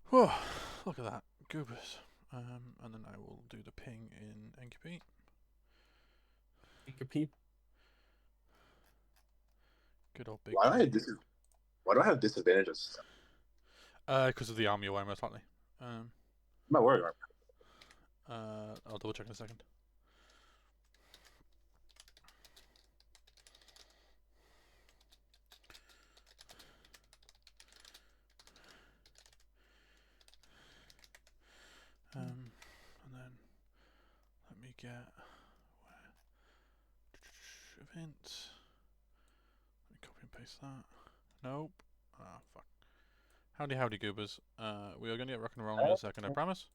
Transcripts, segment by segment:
Whew, look at that. Goobers. And then I will do the ping in NQP. NQP. Good old big Why do I ping. have why do I have disadvantages? Because of the army you're wearing, most likely. I'm not worried about I'll double check in a second. And then let me get events. Let me copy and paste that. Nope. Ah, fuck. Howdy, goobers. We are going to get rock and roll in a second, I promise.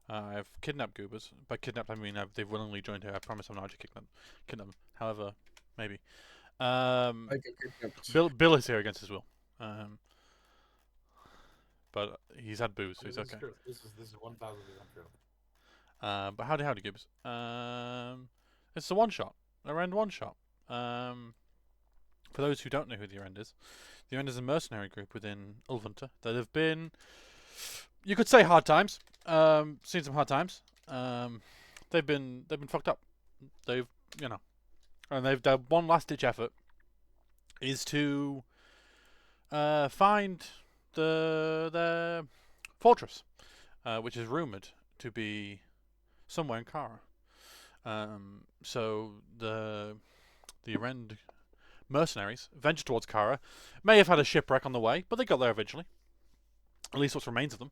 I've kidnapped goobers. By kidnapped, I mean they've willingly joined here. I promise I'm not actually kidnap them. However, maybe. Bill is here against his will. But he's had booze, so he's okay. This is 1,000% true. But howdy, goobers. It's a one-shot. A rend one-shot. For those who don't know who the Erend is a mercenary group within Ulvunta that have been, you could say, hard times. Seen some hard times. They've been fucked up. They've, and their one last ditch effort is to find their fortress, which is rumored to be somewhere in Kara. So the Erend mercenaries ventured towards Kara, may have had a shipwreck on the way, but they got there eventually. At least what remains of them.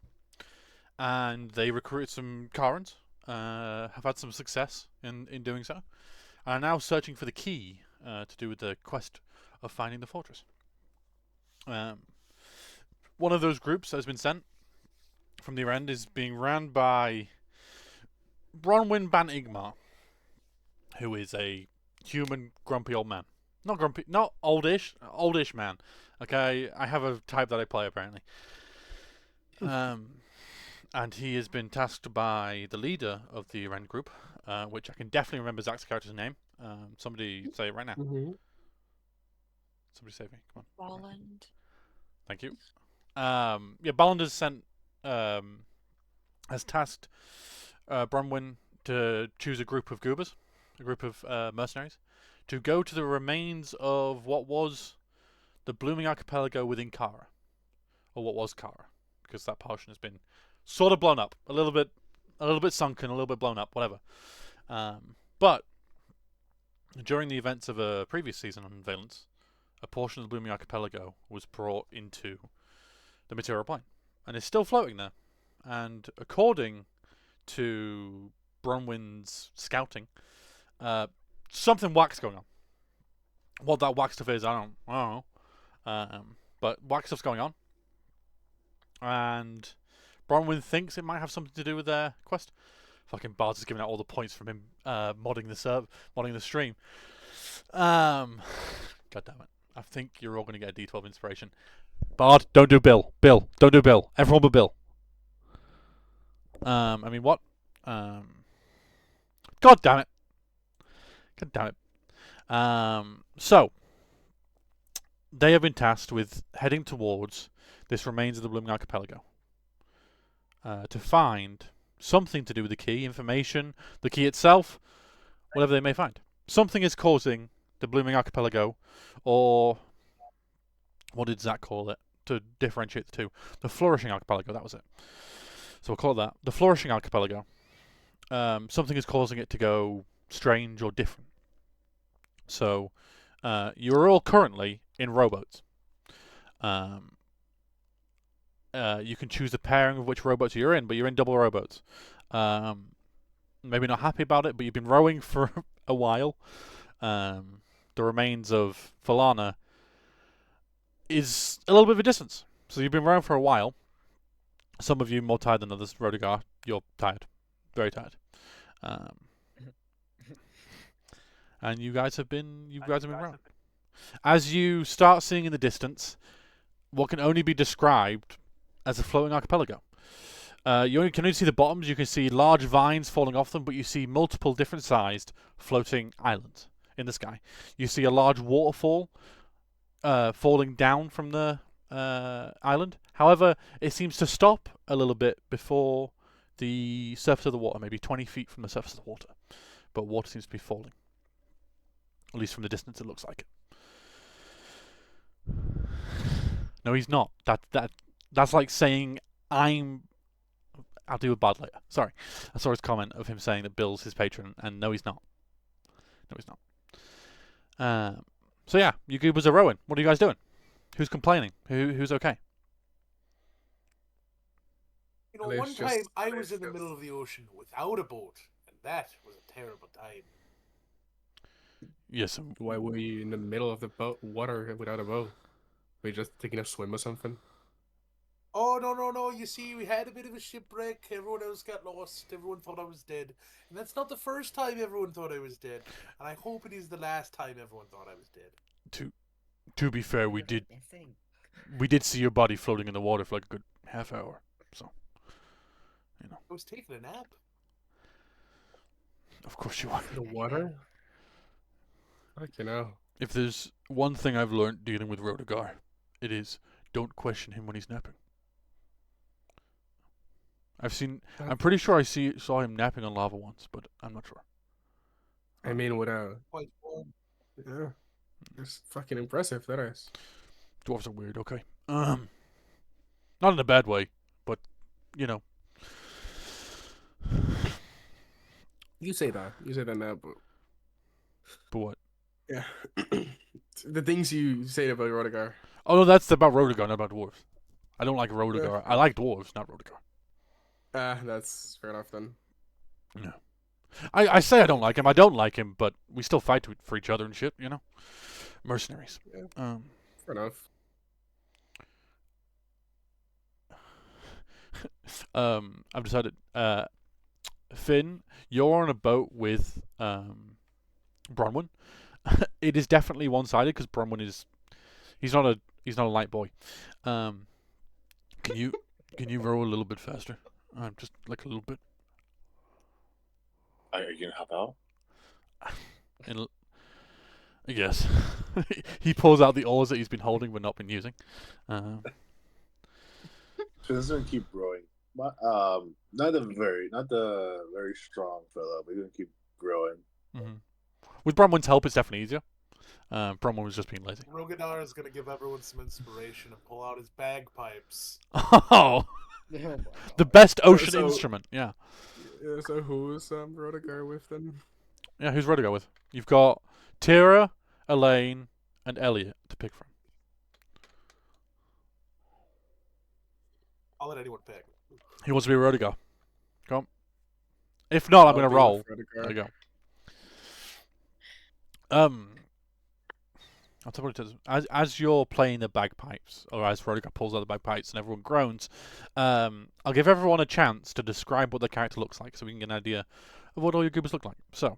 And they recruited some Karans, have had some success in doing so, and are now searching for the key to do with the quest of finding the fortress. One of those groups that has been sent from the Erend is being ran by Bronwyn Ban Igmar, who is a human grumpy old man. Not grumpy, not oldish man. Okay, I have a type that I play apparently. And he has been tasked by the leader of the Erend group, which I can definitely remember Zach's character's name. Somebody say it right now. Mm-hmm. Somebody save me, come on. Roland. Thank you. Balland has sent, has tasked Bronwyn to choose a group of goobers, a group of mercenaries, to go to the remains of what was the Blooming Archipelago within Kara, or what was Kara, because that portion has been sort of blown up, a little bit sunken, a little bit blown up, whatever. But during the events of a previous season on Valence, a portion of the Blooming Archipelago was brought into the material plane, and is still floating there. And according to Bronwyn's scouting, something whack's going on. What that whack stuff is, I don't know. But whack stuff's going on. And Bronwyn thinks it might have something to do with their quest. Fucking Bard's is giving out all the points from him modding the stream. God damn it. I think you're all going to get a D12 inspiration. Bard, don't do Bill. Bill, don't do Bill. Everyone but Bill. I mean, what? God damn it. God damn it. So, they have been tasked with heading towards this remains of the Blooming Archipelago to find something to do with the key, information, the key itself, whatever they may find. Something is causing the Blooming Archipelago, or what did Zach call it to differentiate the two? The Flourishing Archipelago, that was it. So we'll call it that. The Flourishing Archipelago. Something is causing it to go strange or different. So you're all currently in rowboats. You can choose the pairing of which rowboats you're in, but you're in double rowboats. Maybe not happy about it, but you've been rowing for a while. The remains of Falana is a little bit of a distance. So you've been rowing for a while. Some of you more tired than others. Rodigar, you're tired. Very tired. And you guys have been rowing. As you start seeing in the distance what can only be described as a floating archipelago. You can only see the bottoms. You can see large vines falling off them, but you see multiple different sized floating islands in the sky. You see a large waterfall falling down from the island. However, it seems to stop a little bit before the surface of the water, maybe 20 feet from the surface of the water. But water seems to be falling. At least from the distance, it looks like it. No, he's not. That's like saying I'll deal with bad later. Sorry, I saw his comment of him saying that Bill's his patron, and no, he's not. No, he's not. So yeah, you goobers are rowing. What are you guys doing? Who's complaining? Who's okay? You know, Let's one just- time I was let's in the just- middle of the ocean without a boat, and that was a terrible time. Yes. Why were you in the middle of the water without a boat? Were you just taking a swim or something? Oh, no. You see, we had a bit of a shipwreck. Everyone else got lost. Everyone thought I was dead. And that's not the first time everyone thought I was dead. And I hope it is the last time everyone thought I was dead. To be fair, we did Missing. see your body floating in the water for like a good half hour. So, I was taking a nap. of course you are. The water? Fuck, you know. If there's one thing I've learned dealing with Rodegar, it is don't question him when he's napping. I'm pretty sure I saw him napping on lava once, but I'm not sure. I mean, without. Quite warm. Yeah. It's fucking impressive, that is. Dwarves are weird, okay. Not in a bad way, but you know. You say that. You say that now, but. But what? Yeah. The things you say about Rodigar. Oh no, that's about Rodegar, not about dwarves. I don't like Rodegar. I like dwarves, not Rodegar. That's fair enough then. No. I say I don't like him. I don't like him, but we still fight for each other and shit, you know? Mercenaries. Yeah. Fair enough. I've decided, Finn, you're on a boat with Bronwyn. It is definitely one-sided because Bronwyn he's not a light boy. Can you row a little bit faster? Just like a little bit. Are you gonna hop out? Yes. He pulls out the oars that he's been holding but not been using. So this is gonna keep growing. Not the very strong fella. We're gonna keep growing. Mm-hmm. With Bronwyn's help, it's definitely easier. Bronwyn was just being lazy. Rogadar is going to give everyone some inspiration and pull out his bagpipes. Oh, Oh my God. the best ocean So- instrument. Yeah. Yeah, so who's Rodigar with then? Yeah, who's Rodigar with? You've got Tira, Elaine, and Elliot to pick from. I'll let anyone pick. He wants to be Rodigar. Go on. If not, I'm I'll going to be roll. with Rodigar. There you go. I'll tell you what it is. As you're playing the bagpipes, or as Rodigar pulls out the bagpipes and everyone groans, I'll give everyone a chance to describe what the character looks like so we can get an idea of what all your goobers look like. So,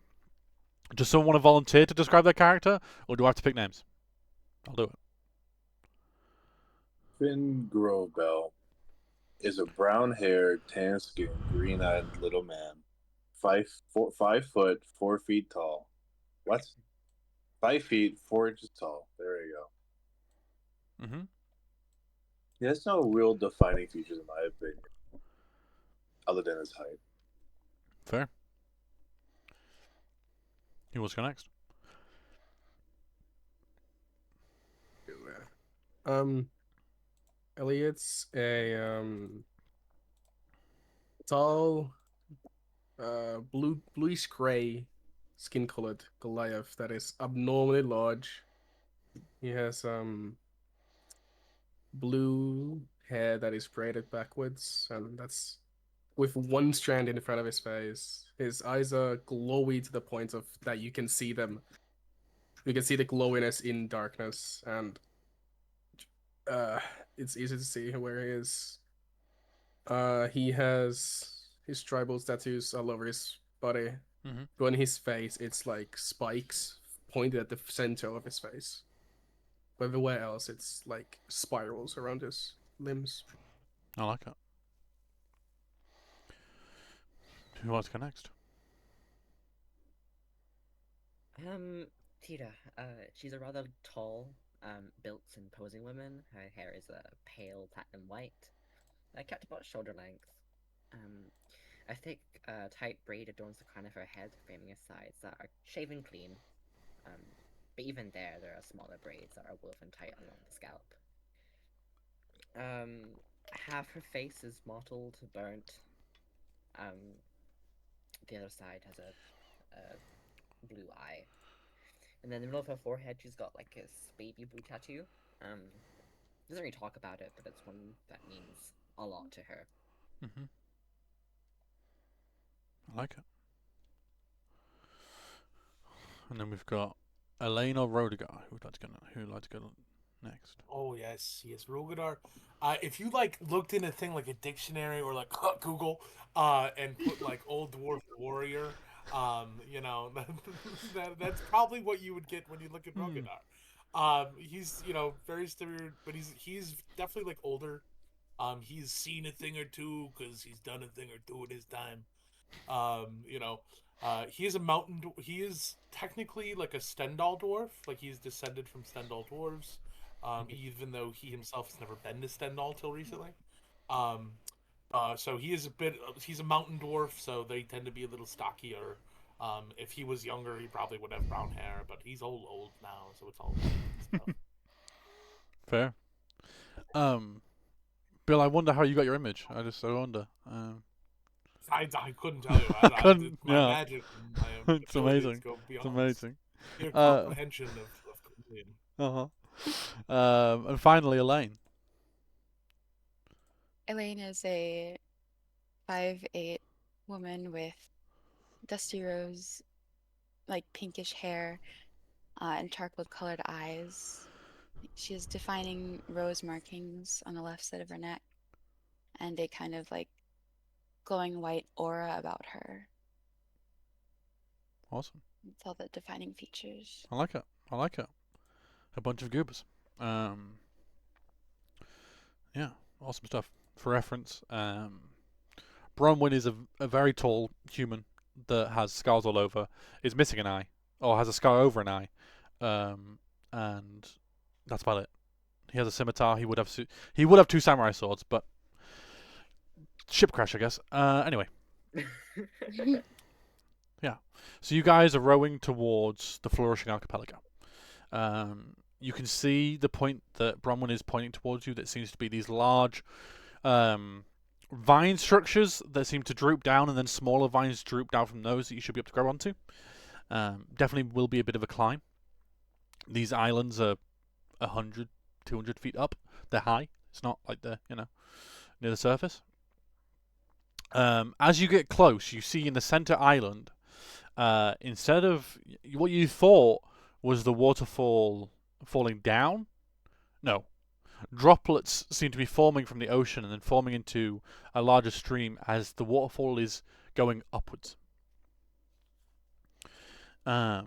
does someone want to volunteer to describe their character, or do I have to pick names? I'll do it. Finn Grovebell is a brown-haired, tan-skinned, green-eyed little man. 5 foot 4 feet tall. What? 5 feet 4 inches tall. There you go. Mm-hmm. There's no real defining features in my opinion, other than his height. Fair. Who wants to go next? Elliot's a tall, bluish gray, skin-colored Goliath that is abnormally large. He has blue hair that is braided backwards, and that's with one strand in front of his face. His eyes are glowy to the point of that you can see them. You can see the glowiness in darkness, and it's easy to see where he is. He has his tribal tattoos all over his body. Mm-hmm. But on his face, it's like spikes pointed at the center of his face. But everywhere else, it's like spirals around his limbs. I like it. Who wants to go next? Tira. She's a rather tall built imposing woman. Her hair is a pale platinum white, kept about shoulder length. A thick, tight braid adorns the crown of her head, framing her sides that are shaven clean. But even there are smaller braids that are woven tight along the scalp. Half her face is mottled, burnt. The other side has a blue eye. And then in the middle of her forehead, she's got like this baby blue tattoo. Doesn't really talk about it, but it's one that means a lot to her. Mm-hmm. I like it. And then we've got Elaine or Rodigar. Who'd like to go next? Oh yes, Rogadar. If you looked in a thing like a dictionary or like Google, and put like old dwarf warrior, that's probably what you would get when you look at Rogadar. He's very stereotypical, but he's definitely like older. He's seen a thing or two because he's done a thing or two in his time. He is a mountain. He is technically like a Stendhal dwarf. Like he's descended from Stendhal dwarves. Even though he himself has never been to Stendhal till recently. So he is he's a mountain dwarf, so they tend to be a little stockier. If he was younger, he probably would have brown hair, but he's old now, so it's all stuff. Fair. Bill, I wonder how you got your image. I wonder. I couldn't tell you. My magic. It's amazing. It's amazing. Your comprehension of chameleon. And finally, Elaine. Elaine is a 5'8" woman with dusty rose, like pinkish hair, and charcoal-colored eyes. She has defining rose markings on the left side of her neck, and a kind of like glowing white aura about her. Awesome. It's all the defining features. I like it. A bunch of goobers. Yeah, awesome stuff. For reference, Bronwyn is a very tall human that has scars all over, is missing an eye, or has a scar over an eye, and that's about it. He has a scimitar. He would have two samurai swords, but ship crash, I guess. Anyway. Yeah. So you guys are rowing towards the flourishing archipelago. You can see the point that Bronwyn is pointing towards you. That seems to be these large vine structures that seem to droop down, and then smaller vines droop down from those that you should be able to grab onto. Definitely will be a bit of a climb. These islands are 100, 200 feet up. They're high. It's not like they're, near the surface. As you get close, you see in the center island, instead of what you thought was the waterfall falling down, no. Droplets seem to be forming from the ocean and then forming into a larger stream as the waterfall is going upwards. But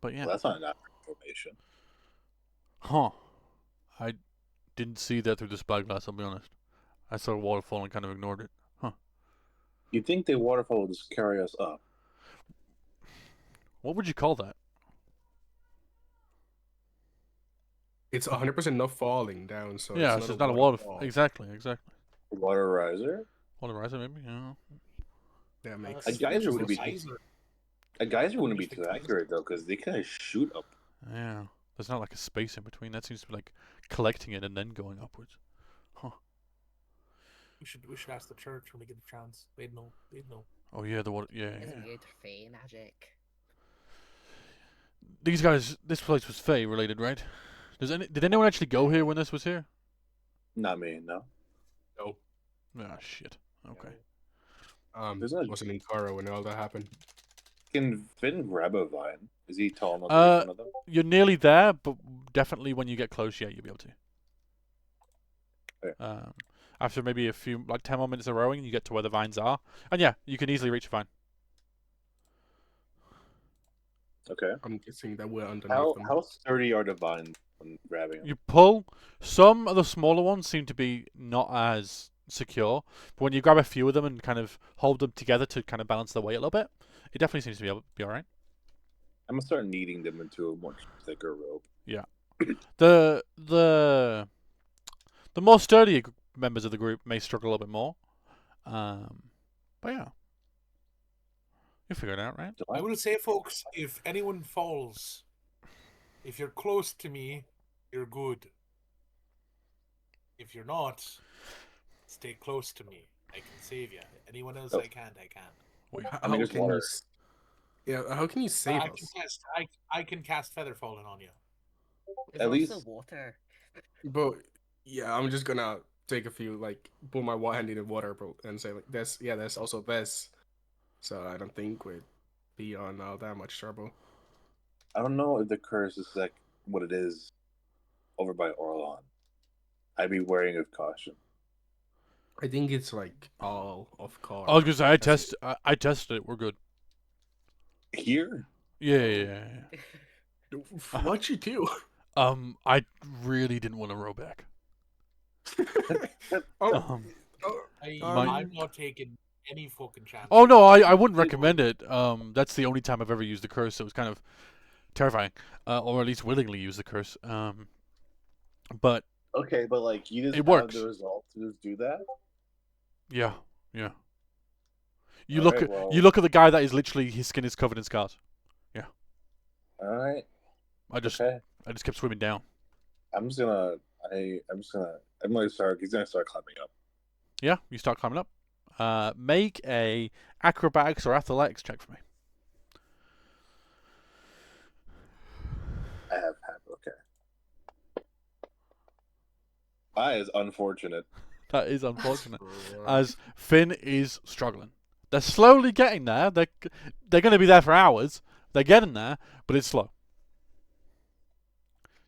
yeah. Well, that's not enough information. Huh. I didn't see that through the spyglass, I'll be honest. I saw a waterfall and kind of ignored it. Huh. You'd think the waterfall will just carry us up. What would you call that? It's 100% not falling down, so Yeah, it's so not it's not a waterfall. waterfall. Exactly. Water riser? Water riser, maybe? Yeah. That makes A geyser wouldn't be Geyser. a geyser wouldn't be too accurate though, because they kind of shoot up. Yeah. There's not like a space in between. That seems to be like collecting it and then going upwards. Huh. We should ask the church when we get a chance. They'd know. Oh yeah, the water. Yeah. Isn't it fey magic? These guys. This place was Fae related, right? Did anyone actually go here when this was here? Not me, no. Nope. Ah, shit. Okay. There's no- Wasn't in Cairo when all that happened. Can Finn grab a vine? Is he tall enough to get one of them? You're nearly there, but definitely when you get close, yeah, you'll be able to. Yeah. After maybe 10 more minutes of rowing, you get to where the vines are, and yeah, you can easily reach a vine. Okay. I'm guessing that we're underneath How them. how sturdy are the vines when grabbing them? You pull. Some of the smaller ones seem to be not as secure, but when you grab a few of them and kind of hold them together to kind of balance their weight a little bit, it definitely seems to be all right. I'm gonna start kneading them into a much thicker rope. Yeah. The more sturdy members of the group may struggle a little bit more. But yeah, you figure it out, right? I will say, folks, if anyone falls, if you're close to me, you're good. If you're not, stay close to me. I can save you. Anyone else Oh. I can't, I can't. Wait. I mean, there's can you water. yeah, how can you save I us? can cast. I can cast feather falling on you. There's At also least- water. But yeah, I'm just gonna take a few, like, put my one hand in the water, bro, and say like, there's also this. So I don't think we'd be on that much trouble. I don't know if the curse is like what it is over by Orlon. I'd be wary of caution. I think it's like all of car. I was gonna say I tested it. We're good. Here? Yeah. What'd you do? I really didn't want to row back. Oh, I'm not taking any fucking chance. Oh no, I wouldn't recommend it. That's the only time I've ever used the curse. So it was kind of terrifying, or at least willingly use the curse. But Okay, but like you just It have works. the result to just do that? yeah. You Alright, well- you look at the guy that is literally his skin is covered in scars. Alright. I just kept swimming down. I'm gonna start he's gonna start climbing up. Yeah, you start climbing up. Make a acrobatics or athletics check for me. I have okay. That is unfortunate. That is unfortunate, as Finn is struggling. They're slowly getting there. They're going to be there for hours. They're getting there, but it's slow.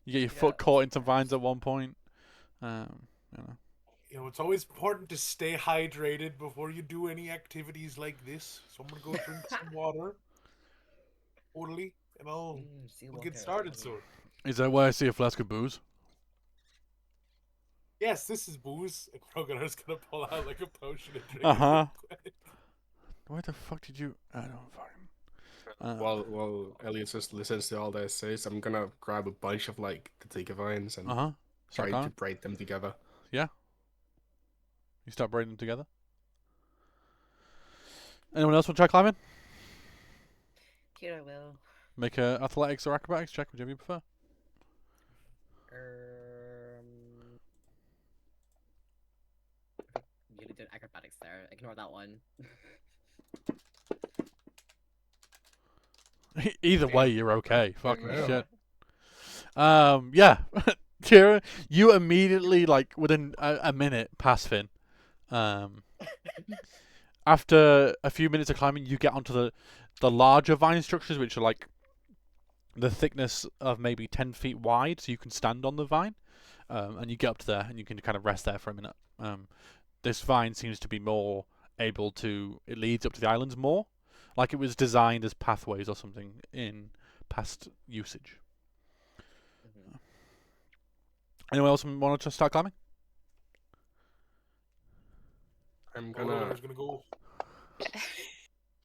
You get your foot caught in some vines at one point. You know, it's always important to stay hydrated before you do any activities like this. Someone go drink some water. Totally. And I'll we'll get started soon. Is that why I see a flask of booze? Yes, this is booze. And Kroganar's gonna pull out like a potion and drink Uh-huh. it. real quick. Where the fuck did you? I don't fucking. While Elliot just listens to all this says, I'm gonna grab a bunch of like the Tika vines and Start try to climbing. braid them together. You start braiding them together. Anyone else want to try climbing? Here I will. Make a athletics or acrobatics check, whichever you prefer. You did acrobatics there. Ignore that one. Either way, you're okay. Fucking Yeah. shit. Yeah. Kira, you immediately, like, within a minute, pass Finn. After a few minutes of climbing, you get onto the larger vine structures, which are like the thickness of maybe 10 feet wide, so you can stand on the vine. And you get up to there, and you can kind of rest there for a minute. This vine seems to be more able to... It leads up to the islands more. Like it was designed as pathways or something in past usage. Anyone else want to start climbing? I'm gonna Kroganar's gonna go.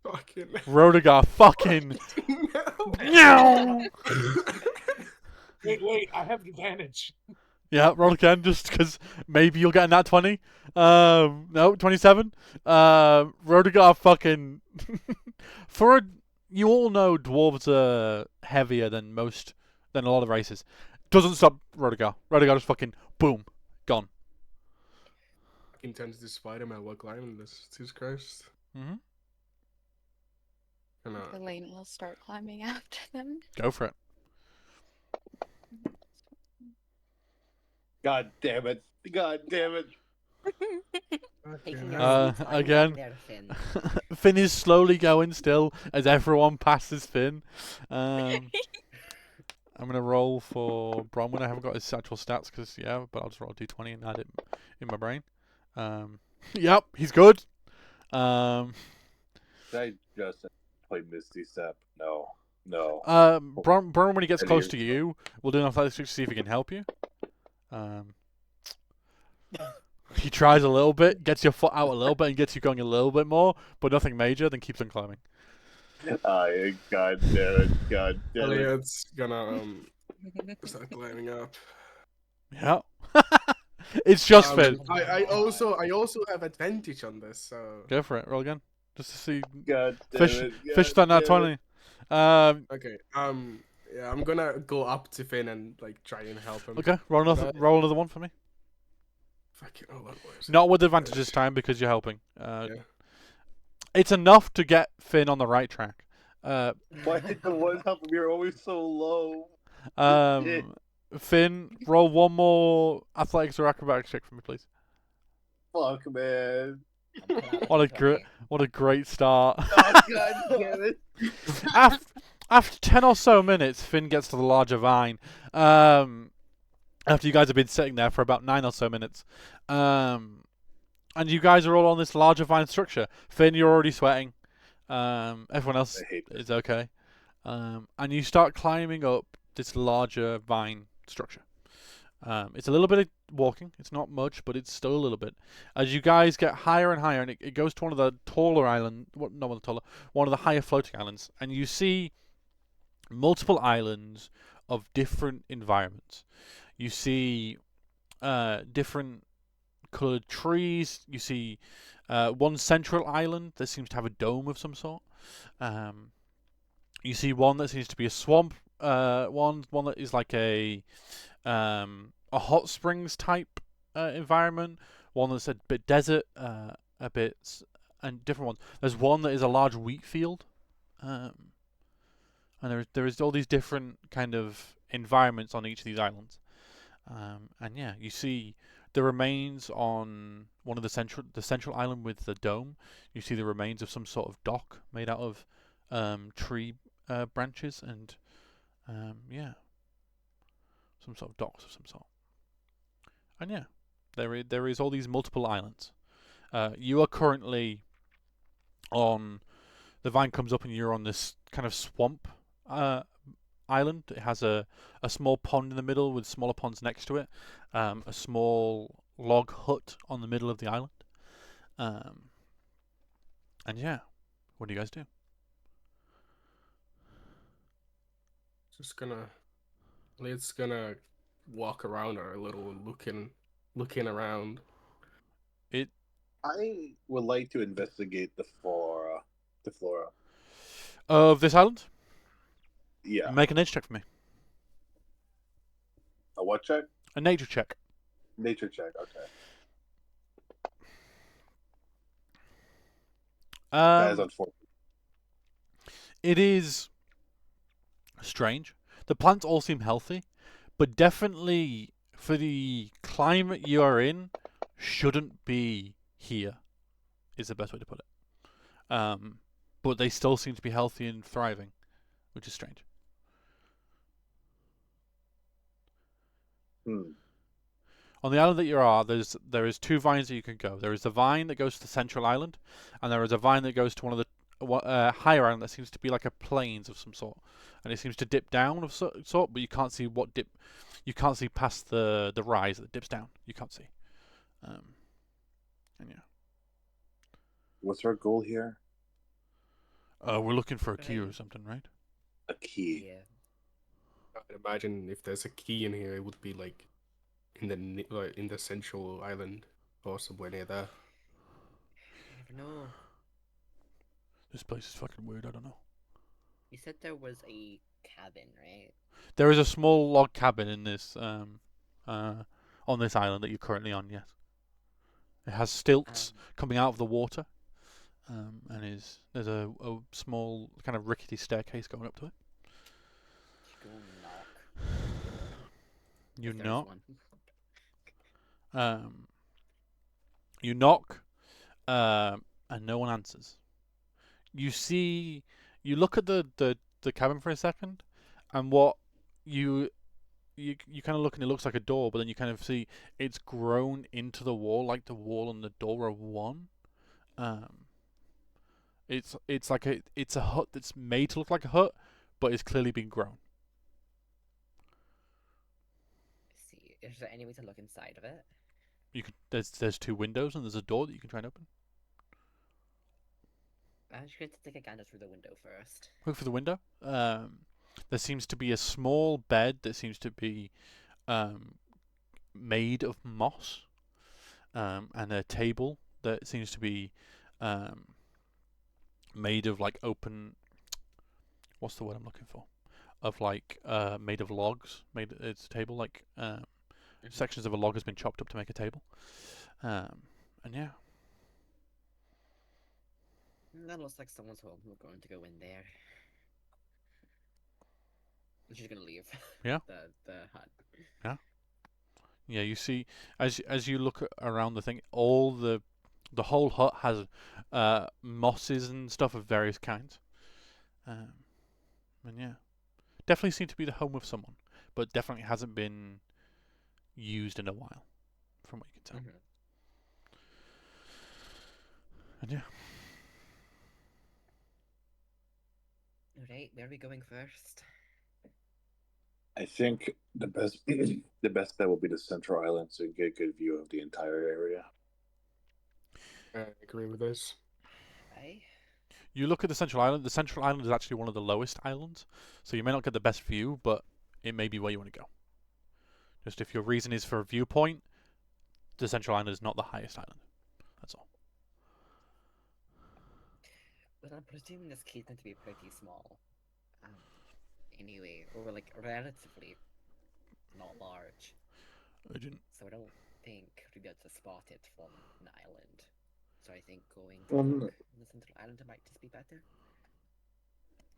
fucking Rodegar fucking... No! Wait, I have advantage. Yeah, roll again, just because maybe you'll get a nat 20. No, 27. Rodegar fucking... You all know dwarves are heavier than a lot of races. Doesn't stop Rodegar. Rodegar just boom, gone. intends to Spider-Man while climbing this. Jesus Christ. Mm-hmm. And, Elaine will start climbing after them. Go for it. God damn it. God damn it. Taking your Uh, sweet time again. there, Finn. Finn is slowly going still as everyone passes Finn. I'm going to roll for Bronwyn. I haven't got his actual stats but I'll just roll a d20 and add it in my brain. Yep, he's good. Did I just play Misty Step? No. Bronwyn, when he gets It close is. to you, we'll do an athletics check to see if he can help you. He tries a little bit, gets your foot out a little bit, and gets you going a little bit more, but nothing major, then keeps on climbing. God damn it. God damn it. Elliot's gonna Start climbing up. Yeah. It's just Finn. I also have advantage on this, so Go for it. Roll again, just to see. God damn it. Fish God that nat damn it. 20. okay. Yeah, I'm gonna go up to Finn and like try and help him. Okay. Roll another. But- Roll another one for me. Fucking hold on, where is it? Not with advantage this time because you're helping. Yeah. It's enough to get Finn on the right track. Why did the one help me are always so low? Finn, roll one more athletics or acrobatics check for me, please. Fuck, man. What a great start. Oh, God damn it. After 10 or so minutes, Finn gets to the larger vine. After you guys have been sitting there for about 9 or so minutes. And you guys are all on this larger vine structure. Finn, you're already sweating. Everyone else I hate this. is okay. And you start climbing up this larger vine structure. It's a little bit of walking. It's not much, but it's still a little bit. As you guys get higher and higher, and it goes to one of the taller islands, one of the higher floating islands, and you see multiple islands of different environments. You see different coloured trees. You see one central island that seems to have a dome of some sort. You see one that seems to be a swamp. One that is like a hot springs type environment. One that's a bit desert, and different ones. There's one that is a large wheat field, and there is all these different kind of environments on each of these islands. And yeah, you see the remains on one of the central island with the dome. You see the remains of some sort of dock made out of tree branches and yeah, some sort of docks of some sort. And yeah, there is all these multiple islands. You are currently on. The vine comes up and you're on this kind of swamp island. It has a small pond in the middle with smaller ponds next to it. A small log hut on the middle of the island. And yeah, what do you guys do? Let's gonna walk around a little, looking around. I would like to investigate the flora. Of this island? Yeah. Make a nature check for me. A what check? A nature check. Nature check. Okay. That is unfortunate. It is strange. The plants all seem healthy, but definitely for the climate you are in, shouldn't be here, is the best way to put it. But they still seem to be healthy and thriving, which is strange. On the island that you are, there is two vines that you can go. There is the vine that goes to the central island, and there is a vine that goes to one of the higher island that seems to be like a plains of some sort, and it seems to dip down of sort, but you can't see what dip. You can't see past the rise that dips down. You can't see. And yeah. What's our goal here? We're looking for a key or something, right? A key. Yeah. I'd imagine if there's a key in here, it would be like in the central island or somewhere near there. I never know. This place is fucking weird. I don't know. You said there was a cabin, right? There is a small log cabin in this on this island that you're currently on. Yes. It has stilts coming out of the water, and there's a small kind of rickety staircase going up to it. Go knock. You If there's knock. one. You knock, and no one answers. You look at the cabin for a second, and what you kind of look and it looks like a door, but then you kind of see it's grown into the wall, like the wall and the door are one. It's like it's a hut that's made to look like a hut, but it's clearly been grown. See, is there any way to look inside of it? You could there's two windows and there's a door that you can try and open. I'm just going to take a gander through the window first. Look for the window. there seems to be a small bed that seems to be made of moss, and a table that seems to be made of like open. What's the word I'm looking for? Of like made of logs. It's a table like sections of a log has been chopped up to make a table. And yeah, That looks like someone's home. We're going to go in there. She's gonna leave. Yeah. The hut. yeah. You see, as you look around the thing, all the whole hut has mosses and stuff of various kinds. And yeah, definitely seem to be the home of someone, but definitely hasn't been used in a while, from what you can tell. And yeah, Alright, where are we going first? I think the best the best bet will be the Central Island to get a good view of the entire area. I agree with this. Aye. you look at the Central Island. The Central Island is actually one of the lowest islands, so you may not get the best view, but it may be where you want to go. Just if your reason is for a viewpoint, the Central Island is not the highest island. That's all. But I'm presuming this key's going to be pretty small. Anyway, or like relatively not large. Urgent. So I don't think we'll be able to spot it from an island. So I think going to Well, look on the central island might just be better.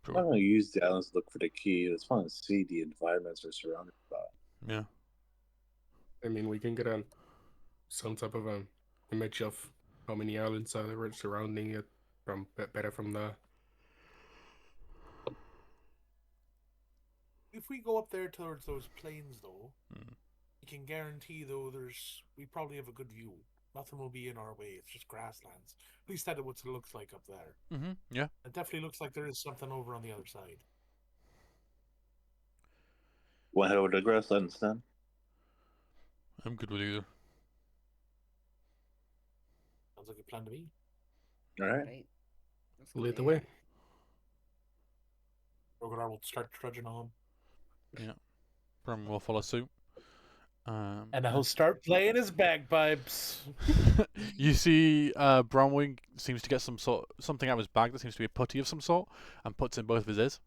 I'm not going to use the islands to look for the key. I just want to see the environments we're surrounded by. Yeah. I mean, we can get some type of an image of how many islands are surrounding it from better from the. If we go up there towards those plains, though, Mm. you can guarantee though we probably have a good view. Nothing will be in our way. It's just grasslands. At least that's what it looks like up there. Yeah. It definitely looks like there is something over on the other side. Want to head over to the grasslands then? I'm good with either. Sounds like a plan to me. All right. Right? Let's go Lead the there. way. Rogar will start trudging on. Brum will follow suit. And he'll start playing his bagpipes. You see, Bronwyn seems to get something out of his bag that seems to be a putty of some sort, and puts in both of his ears.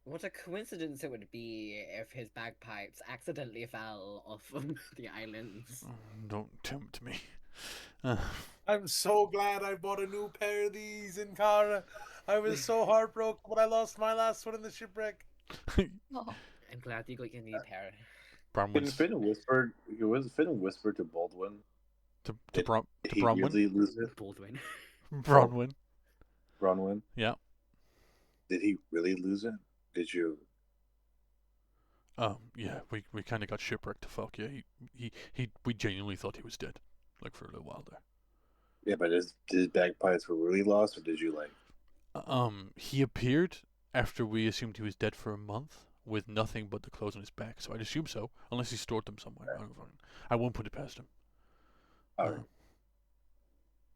What a coincidence it would be if his bagpipes accidentally fell off the islands. Don't tempt me. I'm so glad I bought a new pair of these in Cara. I was so heartbroken when I lost my last one in the shipwreck. Oh, I'm glad you got your new pair. Can Bronwyn's Finn whisper to Baldwin? to Did he Bronwyn. really lose it? Baldwin. Bronwyn. Bronwyn? Yeah. Did he really lose it? Did you? Yeah. We kind of got shipwrecked to fuck. Yeah. We genuinely thought he was dead, like for a little while there. Yeah, but his bagpipes were really lost, or did you like? He appeared after we assumed he was dead for a month with nothing but the clothes on his back. So I'd assume so, unless he stored them somewhere. I won't put it past him. All right.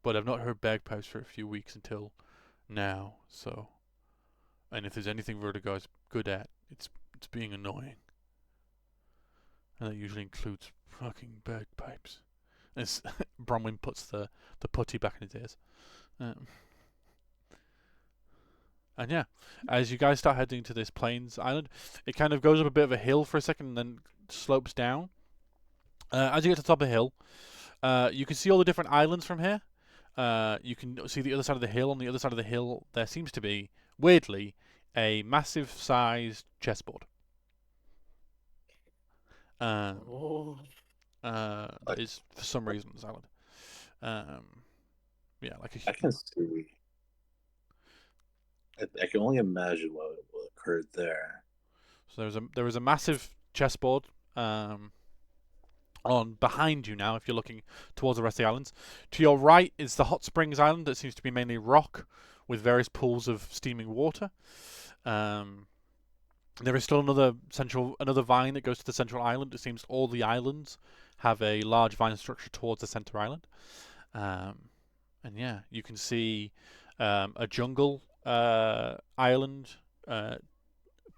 But I've not heard bagpipes for a few weeks until now. So, and if there's anything Vertigo is good at, it's being annoying, and that usually includes fucking bagpipes. As Bronwyn puts the putty back in his ears. And yeah, as you guys start heading to this plains island, it kind of goes up a bit of a hill for a second and then slopes down. As you get to the top of the hill, you can see all the different islands from here. You can see the other side of the hill. On the other side of the hill, there seems to be, weirdly, a massive-sized chessboard. Oh. That is, for some reason, this island. Yeah, like I can see. I can only imagine what occurred there. So there was a massive chessboard on behind you now. If you're looking towards the rest of the islands, to your right is the Hot Springs Island that seems to be mainly rock with various pools of steaming water. There is still another vine that goes to the central island. It seems all the islands have a large vine structure towards the center island. And yeah, you can see a jungle island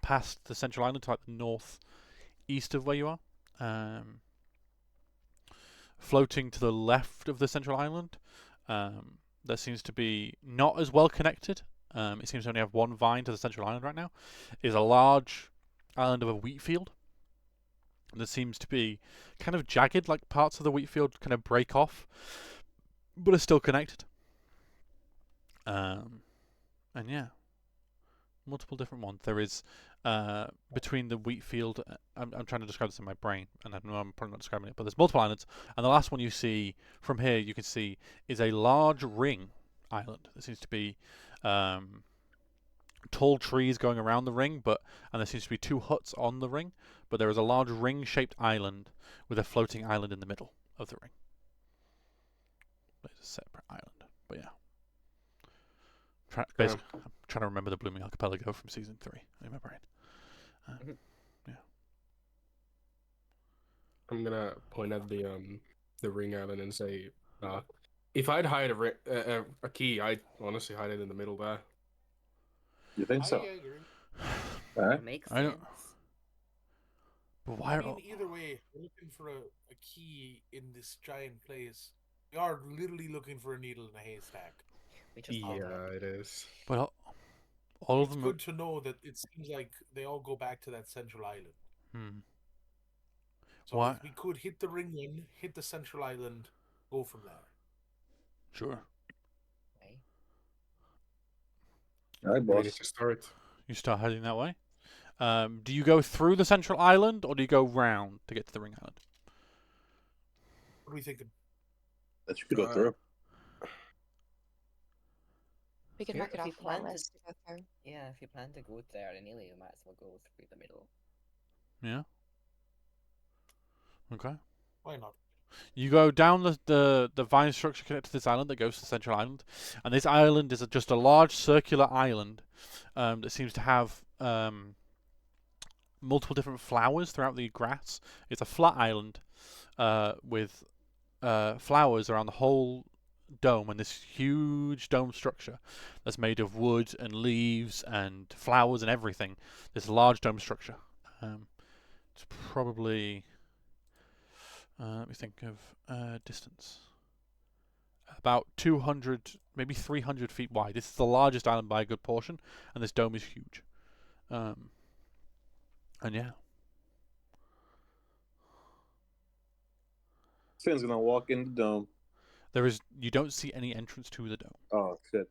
past the central island to like the northeast of where you are. Floating to the left of the central island, that seems to be not as well connected. It seems to only have one vine to the central island right now. Is a large island of a wheat field. And there seems to be kind of jagged, like parts of the wheat field kind of break off, but are still connected. And yeah, multiple different ones. There is between the wheat field. I'm trying to describe this in my brain, and I know I'm probably not describing it, but there's multiple islands, and the last one you see from here, you can see, is a large ring island. There seems to be tall trees going around the ring, and there seems to be 2 huts on the ring, but there is a large ring-shaped island with a floating island in the middle of the ring. It's a separate island, but yeah. Basically, I'm trying to remember the Blooming Archipelago from season 3 in my brain. Yeah. I'm gonna point at the ring island and say, if I'd hide a key, I'd honestly hide it in the middle there. You think I so? agree. All right. Makes I don't- sense. But why? I mean, either way, we're looking for a key in this giant place. We are literally looking for a needle in a haystack. We just Yeah, it is. But all of It's them. good to know that it seems like they all go back to that central island. So Why? if we could hit the ring one, hit the central island, go from there. Sure. Okay. All right, We need boss. to start. You start heading that way. Do you go through the central island, or do you go round to get to the ring island? What are we thinking? That you could go through. We could Yeah, mark it if you off on our plan to- list to go through. Yeah, if you plan to go there, anyway, you might as well go through the middle. Yeah. Okay. Why not? You go down the vine structure connected to this island that goes to the central island, and this island is just a large circular island that seems to have multiple different flowers throughout the grass. It's a flat island with flowers around the whole dome, and this huge dome structure that's made of wood and leaves and flowers and everything. This large dome structure. It's probably let me think of distance. About 200, maybe 300 feet wide. This is the largest island by a good portion, and this dome is huge. And yeah. Finn's gonna walk in the dome. You don't see any entrance to the dome. Oh shit!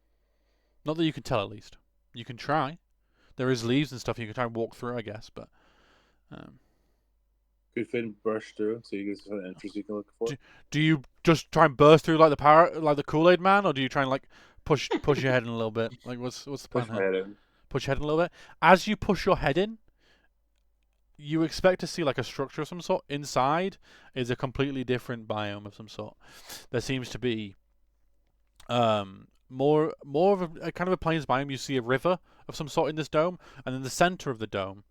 Not that you can tell, at least. You can try. There is leaves and stuff you can try and walk through, I guess, but Could Finn brush through so you get some entrance you can look for? do you just try and burst through like the Kool-Aid man, or do you try and like push your head in a little bit? Like what's the plan Push my here? head in. Push your head in a little bit. As you push your head in, you expect to see like a structure of some sort. Inside is a completely different biome of some sort. There seems to be more of a kind of a plains biome. You see a river of some sort in this dome, and in the center of the dome,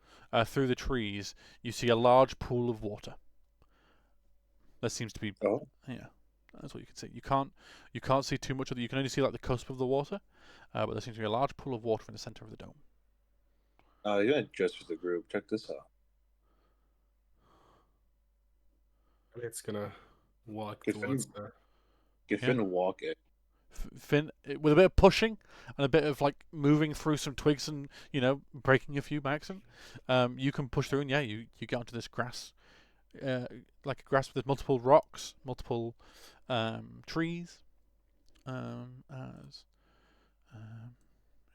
through the trees, you see a large pool of water. There seems to be Oh, yeah, that's what you can see. You can't see too much of it. You can only see like the cusp of the water, but there seems to be a large pool of water in the center of the dome. you're gonna dress with the group. Check this out. It's gonna walk Good towards thing. the. Get Yeah. Finn to walk in. Finn, with a bit of pushing and a bit of like moving through some twigs and breaking a few by accident, you can push through, and yeah, you get onto this grass, like a grass with multiple rocks, multiple trees, as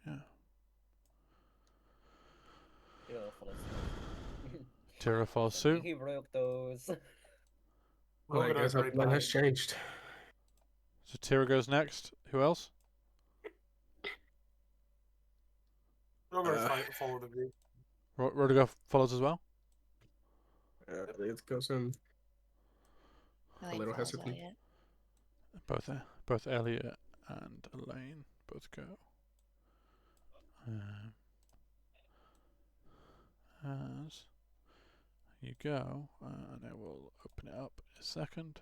yeah. You'll follow suit. Tira follows suit. He broke those. Well, I guess our plan has changed. So Tira goes next. Who else? We're gonna follow the group. Rodrigo follows as well. It goes in. I little follows hesitant. Elliot. Both Elliot and Elaine both go. As you go, and I will open it up in a second.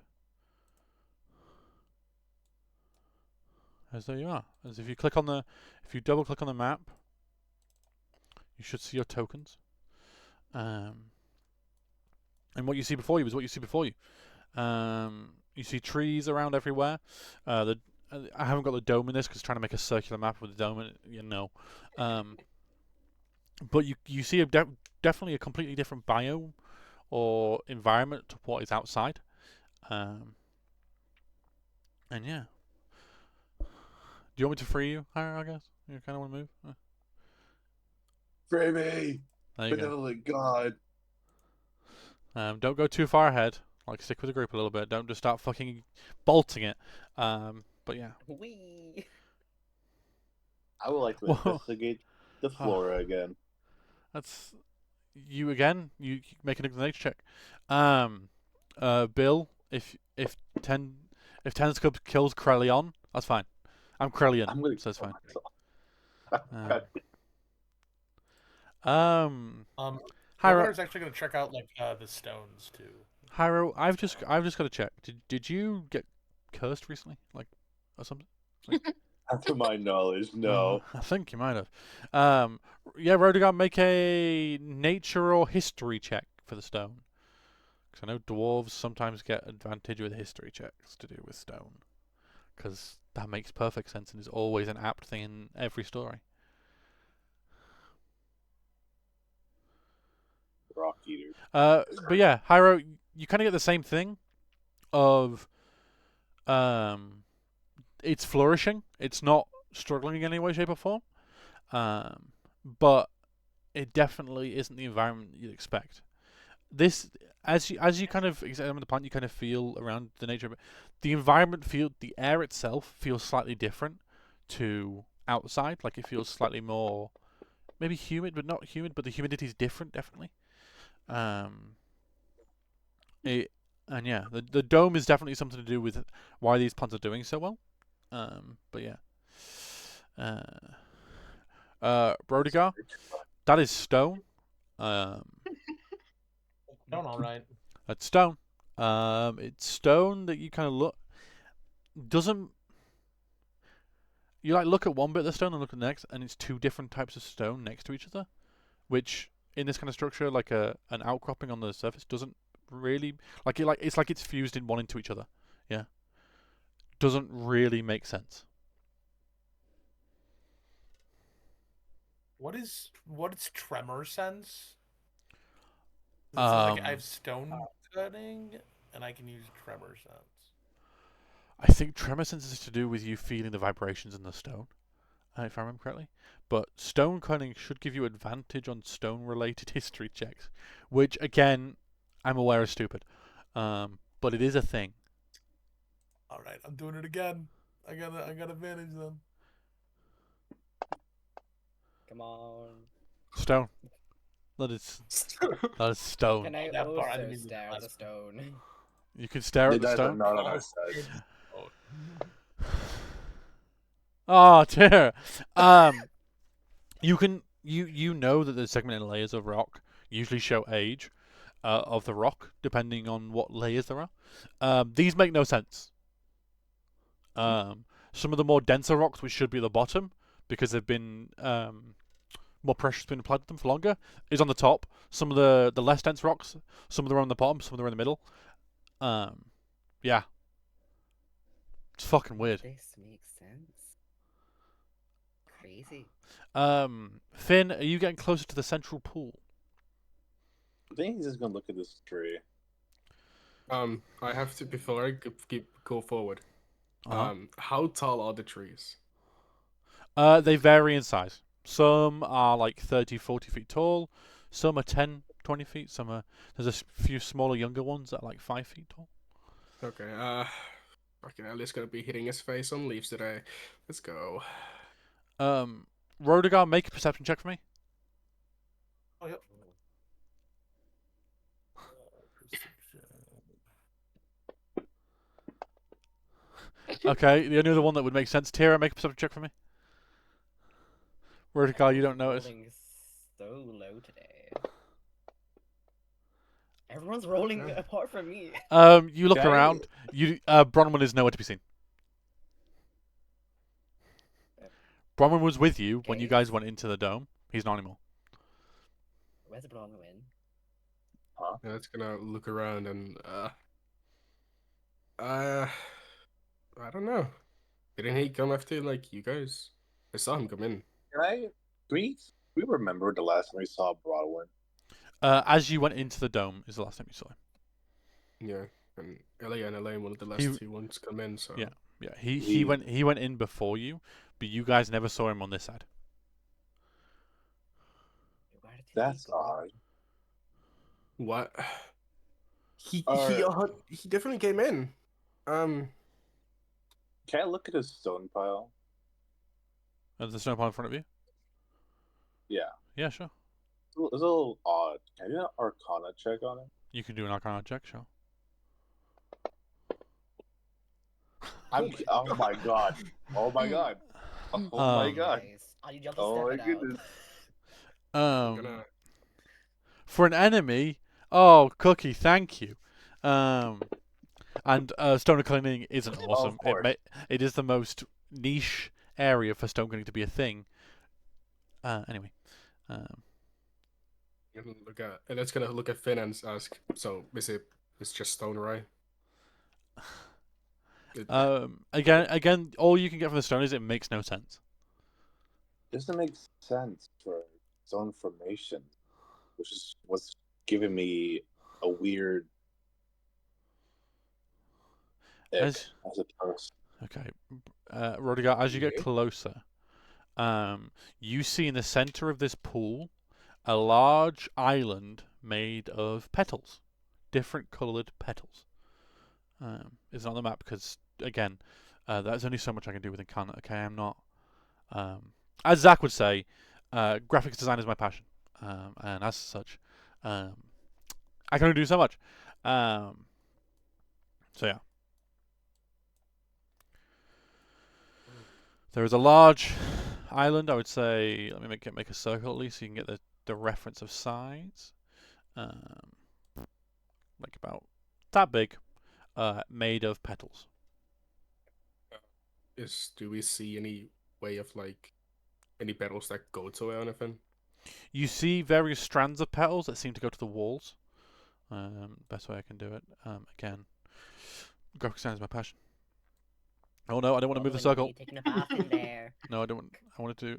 As there you are. As if you click on the, if you double click on the map, you should see your tokens. And what you see before you is what you see before you. You see trees around everywhere. I haven't got the dome in this because trying to make a circular map with the dome in it, you know. But you see definitely a completely different biome or environment to what is outside. And yeah. Do you want me to free you, I guess? You kind of want to move? Free me, There you go. benevolent God. Don't go too far ahead. Like, stick with the group a little bit. Don't just start fucking bolting it. But yeah. Wee. I would like to Whoa. investigate the flora again. That's you again. You make an nature check. Bill, if Tenscub kills Krellion, that's fine. I'm Krellion, I'm gonna so it's kill fine. myself. Hyro, is actually going to check out like the stones too. Hyro, I've just got to check. Did you get cursed recently, like or something? To my knowledge, no. I think you might have. Yeah, Rodegar, make a nature or history check for the stone. Because I know dwarves sometimes get advantage with history checks to do with stone. Because that makes perfect sense and is always an apt thing in every story. Rock eater. But yeah, Hyro, you kind of get the same thing of it's flourishing. It's not struggling in any way, shape, or form. But it definitely isn't the environment you'd expect. This, as you kind of examine the plant, you kind of feel around the nature of it. The environment the air itself feels slightly different to outside. Like it feels slightly more, maybe humid, but not humid. But the humidity is different, definitely. And yeah, the dome is definitely something to do with why these plants are doing so well. But yeah. Brodigar, that is stone. Stone, all right. That's stone. It's stone that you kind of look doesn't. You like look at one bit of the stone and look at the next, and it's two different types of stone next to each other, which in this kind of structure, like an outcropping on the surface, doesn't really it's like it's fused in one into each other. Yeah, doesn't really make sense. What is tremor sense? It says, like I have stone cutting, and I can use tremor sense. I think tremor sense is to do with you feeling the vibrations in the stone, if I remember correctly. But stone cutting should give you advantage on stone-related history checks, which again, I'm aware is stupid, but it is a thing. All right, I'm doing it again. I got advantage then. Come on. Stone. That is stone. Can I that part I also didn't mean to stare at the ask. stone? You can stare The at the dice are stone. not on our side. Oh dear. You know that the segmented layers of rock usually show age of the rock depending on what layers there are. These make no sense. Some of the more denser rocks, which should be at the bottom because they've been more pressure's been applied to them for longer, is on the top. Some of the less dense rocks, some of them are on the bottom, some of them are in the middle. Yeah. It's fucking weird. This makes sense. Crazy. Finn, are you getting closer to the central pool? I think he's just gonna look at this tree. I have to before I go forward. How tall are the trees? They vary in size. Some are like 30, 40 feet tall. Some are 10, 20 feet. There's a few smaller, younger ones that are like 5 feet tall. Okay, fucking hell, it's gonna be hitting his face on leaves today. Let's go. Rodegar, make a perception check for me. Oh, yep. Okay, the only other one that would make sense. Tira, make a perception check for me. Rodegar, you don't notice. Rolling so low today. Everyone's rolling apart from me. You look Dang. around. Bronwyn is nowhere to be seen. Bronwyn was with you when you Okay. guys went into the dome. He's not anymore. Where's Bronwyn? Yeah, it's gonna look around and I don't know. Didn't he come after like you guys? I saw him come in. We remember the last time we saw Broadwin. As you went into the dome is the last time you saw him. Yeah, and Ellie and Elaine, one of the last two ones come in. So Yeah. Yeah, he went in before you, but you guys never saw him on this side. Where did he That's go? odd. what? He Alright. he definitely came in. Can I look at his stone pile? The snow pile in front of you? Yeah. Yeah, sure. It's a little odd. Can I do an Arcana check on it? You can do an Arcana check, sure. Oh my god. Oh my god. Oh my god. Nice. Oh, you jumped Oh my step it out. goodness. I'm gonna For an enemy, oh, Cookie, thank you. And stone cleaning isn't awesome. course. It is the most niche area for stone cleaning to be a thing. Anyway, look at and it's gonna look at Finn and ask. So it's just stone, right? again, all you can get from the stone is it makes no sense. Doesn't make sense for stone formation, which is what's giving me a weird ick, As- I suppose. Okay, Rodigar, as you get Okay. closer, you see in the center of this pool a large island made of petals, different colored petals. It's not on the map because, again, there's only so much I can do with Incarnate. Okay, I'm not. As Zach would say, graphics design is my passion, and as such, I can only do so much. So yeah. There is a large island. I would say, let me make a circle at least so you can get the reference of size. Like about that big, made of petals. Do we see any way of like any petals that go to it or anything? You see various strands of petals that seem to go to the walls. Best way I can do it. Again, graphic design is my passion. Oh no, I don't want to move the circle. Taking a bath in there. No, I don't. I wanted to.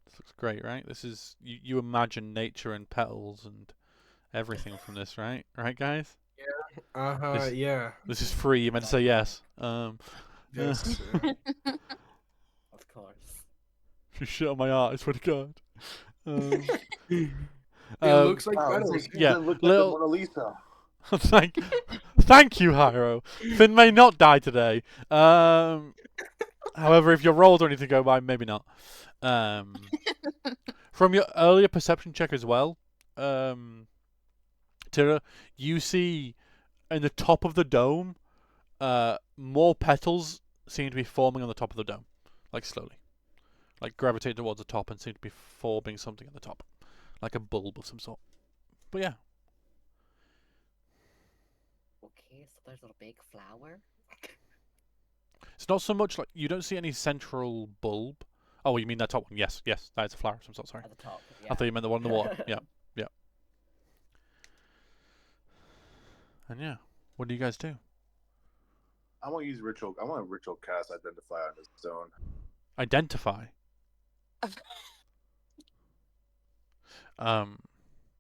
This looks great, right? This is you imagine nature and petals and everything from this, right? Right, guys? This- Yeah. This is free. You meant to say yes. Yes. Of course. You shit on my art. I swear to God. It Um, looks like petals. yeah, It looked little- like the Mona Lisa. thank you, Hyro. Finn may not die today. However, if your rolls are anything to go by, maybe not. From your earlier perception check as well, Tira, you see in the top of the dome, more petals seem to be forming on the top of the dome, like slowly, like gravitate towards the top and seem to be forming something at the top, like a bulb of some sort. But yeah. Okay, so there's a big flower. It's not so much like you don't see any central bulb. Oh, you mean that top one? Yes, that is a flower of some sort. Sorry, At the top. Yeah. I thought you meant the one in the water. Yeah. And yeah, what do you guys do? I want to use ritual. I want a ritual cast identify on this zone. Identify.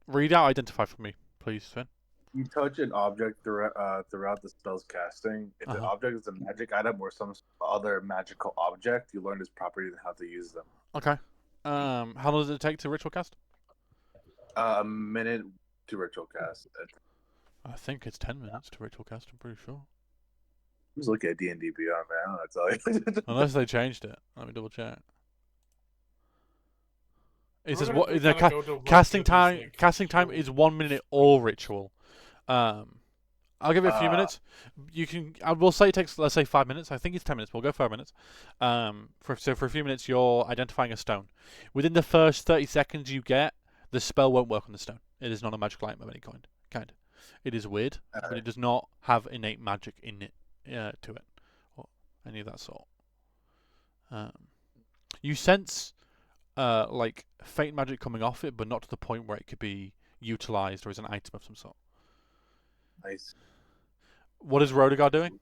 Read out identify for me, please, Finn. You touch an object throughout the spell's casting. If the Uh-huh. object is a magic item or some other magical object, you learn its properties and how to use them. Okay. How long does it take to ritual cast? A minute to ritual cast. I think it's 10 minutes to ritual cast. I'm pretty sure. I'm just looking at D&D Beyond, man. I don't know what to tell you. Unless they changed it. Let me double check. It says We're what? gonna No, kinda go to what casting Goodness time. like Casting time show. is 1 minute all ritual. I'll give it a few minutes. You can. I will say it takes, let's say, 5 minutes. I think it's 10 minutes. We'll go 5 minutes. For a few minutes, you're identifying a stone. Within the first 30 seconds you get, the spell won't work on the stone. It is not a magical item of any kind. It is weird, but it does not have innate magic in it to it. any of that sort. You sense like faint magic coming off it, but not to the point where it could be utilized or as an item of some sort. Nice. What is Rodegar doing?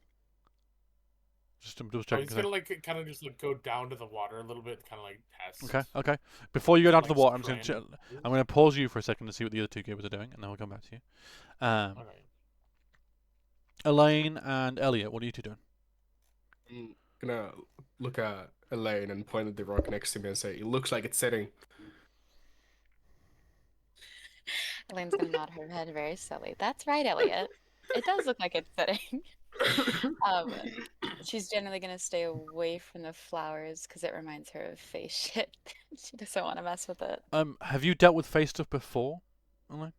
Just Oh, checking. he's gonna like kind of just like go down to the water a little bit, kind of like test. Okay. Before you go down to the Like water, strand. I'm gonna pause you for a second to see what the other two gamers are doing, and then we'll come back to you. Okay. Elaine and Elliot, what are you two doing? I'm gonna look at Elaine and point at the rock next to me and say, "It looks like it's sitting." Elaine's gonna nod her head very slowly. That's right, Elliot. It does look like it's sitting. She's generally gonna stay away from the flowers because it reminds her of face shit. She doesn't want to mess with it. Have you dealt with face stuff before, Elaine?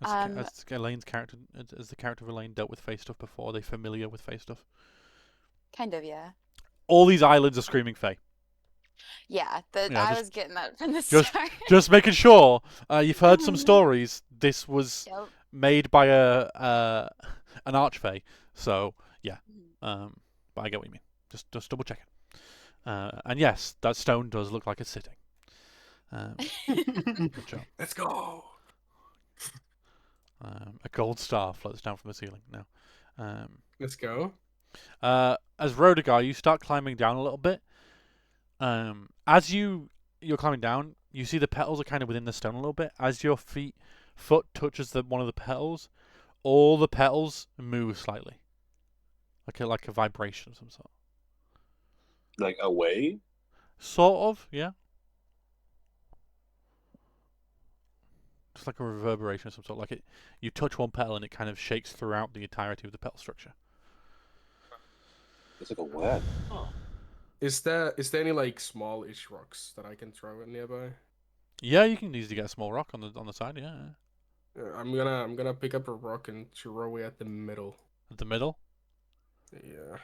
Um, As Elaine's character, as the character of Elaine dealt with face stuff before, are they familiar with face stuff? Kind of, yeah. All these islands are screaming Fae. Yeah, Yeah, I just- was getting that from the just- start. Just making sure. You've heard some stories. This was Yep. made by an archfey, so yeah. Mhm. But I get what you mean. Just double checking. And yes, that stone does look like it's sitting. Good job. Let's go. A gold star floats down from the ceiling now. Let's go. As Rodegar, you start climbing down a little bit. As you're climbing down, you see the petals are kind of within the stone a little bit. As your foot touches one of the petals, all the petals move slightly, like a vibration of some sort. Like away? Sort of, yeah. Just like a reverberation of some sort. Like you touch one petal and it kind of shakes throughout the entirety of the petal structure. It's like a web. Oh. Is there any like small-ish rocks that I can throw in nearby? Yeah, you can easily get a small rock on the side. Yeah, I'm gonna pick up a rock and throw it at the middle. at the middle. Yeah.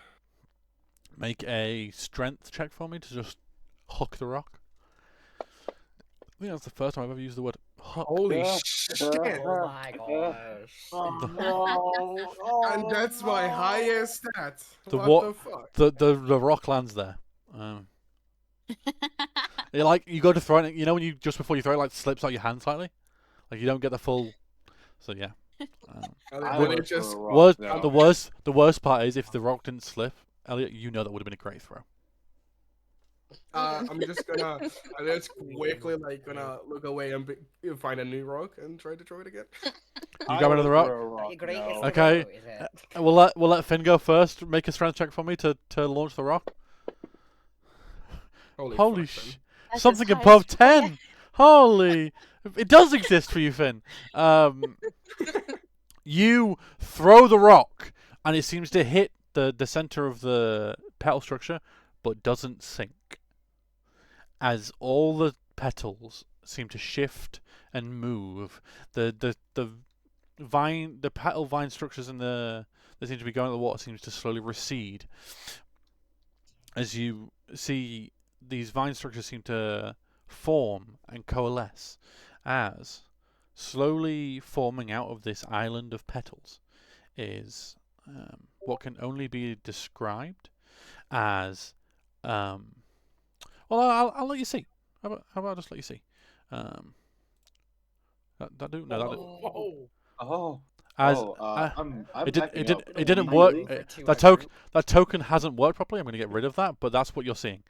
Make a strength check for me to just hook the rock. I think that's the first time I've ever used the word hook. Holy Yeah. shit! Oh my gosh. Oh, And that's my highest stat. The What what- the fuck? The rock lands there. You go to throw it. You know when you just before you throw it, like slips out your hand slightly, like you don't get the full. So yeah. And I then would it just throw a rock Worst, now. the worst part is if the rock didn't slip, Elliot, you know that would have been a great throw. I'm just quickly like gonna look away and find a new rock and try to throw it again. You grab another rock. Your greatest now. Okay. throw, is it? We'll let Finn go first. Make a strength check for me to launch the rock. Holy fuck, sh! That's Something as high above as- yeah. 10. Holy, it does exist for you, Finn. You throw the rock, and it seems to hit the center of the petal structure, but doesn't sink. As all the petals seem to shift and move, the petal vine structures in that seem to be going to the water seems to slowly recede. As you see, these vine structures seem to form and coalesce as slowly forming out of this island of petals is what can only be described as well, I'll let you see. How about I just let you see? That do no that Oh. Oh. as I'm it backing up didn't I work. rolled for two That hundred. that token hasn't worked properly. I'm going to get rid of that, but that's what you're seeing.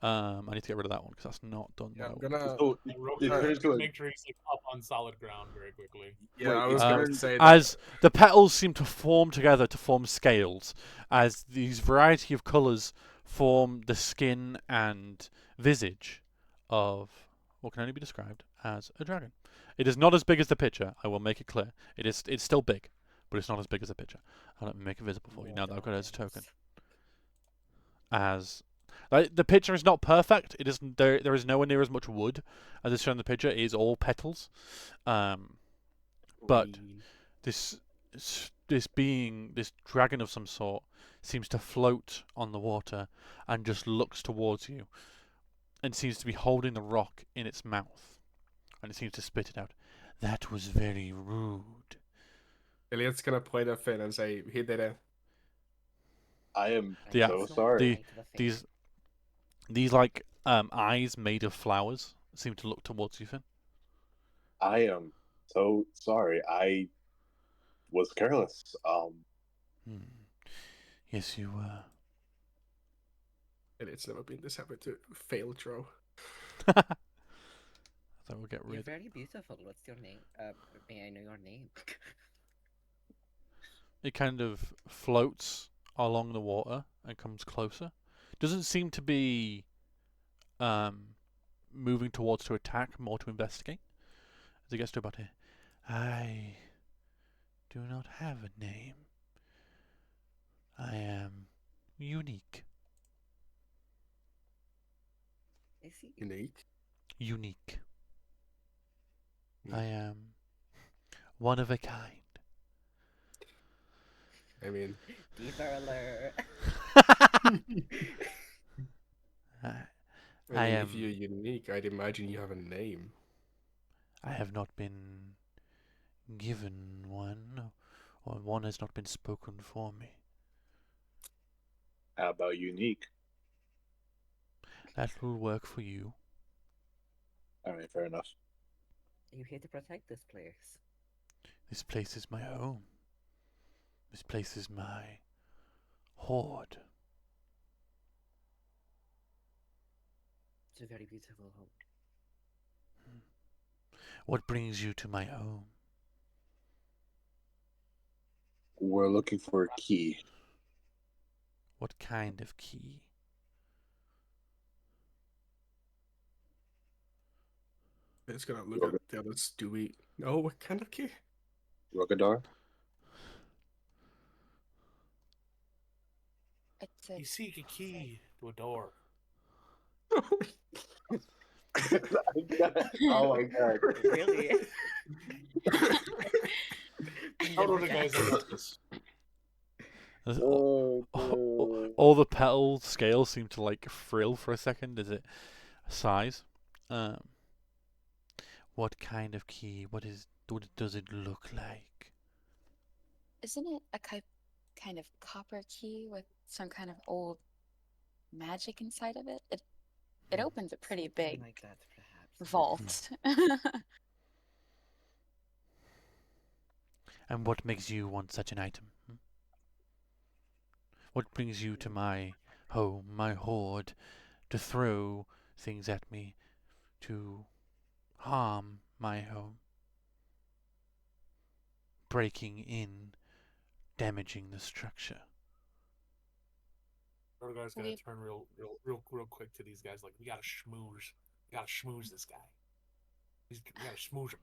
I need to get rid of that one because that's not done Yeah, I'm well. gonna. So And Rogue it tries turns to to a make sure he's like up on solid ground very quickly. Yeah, Wait, I was it's gonna turned- say that. As the petals seem to form together to form scales, as these variety of colours form the skin and visage of what can only be described as a dragon. It is not as big as the picture, I will make it clear. It's still big, but it's not as big as the picture. I'll let me make it visible for you now that I've got it as a token. As like, the picture is not perfect. It is there is nowhere near as much wood as is shown in the picture. It is all petals. But this dragon of some sort seems to float on the water and just looks towards you and seems to be holding the rock in its mouth and it seems to spit it out. That was very rude. Elliot's gonna point at Finn and say, "He did it." I am Like, The so it's not sorry. the eye to the face. these like eyes made of flowers seem to look towards you, Finn. I am so sorry. I was careless. Hmm. Yes, you were. And it's never been this happy to fail throw. I thought we'll get You're rid. very beautiful. What's your name? May I know your name? It kind of floats along the water and comes closer. Doesn't seem to be moving towards to attack, more to investigate. As it gets to about here, I do not have a name. I am unique. I see. Unique. Unique. Hmm. I am one of a kind. I mean, Deeper alert. I, I I mean, if am. you're unique, I'd imagine you have a name. I have not been given one, or one has not been spoken for me. How about unique? That will work for you. I mean, fair enough. Are you here to protect this place? This place is my home. This place is my hoard. It's a very beautiful home. What brings you to my home? We're looking for a key. What kind of key? It's gonna look at the others. Do we know what kind of key? Rogadar? It's a You seek a key to a door. Oh my god. Really? How do the guys like this? Oh, no. All the petal scales seem to like frill for a second as it sighs. Um, what kind of key? What does it look like? Isn't it a kind of copper key with some kind of old magic inside of it? It opens a pretty Something big like that, perhaps. vault. And what makes you want such an item? What brings you to my home, my hoard, to throw things at me, to harm my home, breaking in, damaging the structure? The other guy's gonna We- turn real quick to these guys. Like, we gotta schmooze. We gotta schmooze this guy. We gotta schmooze him.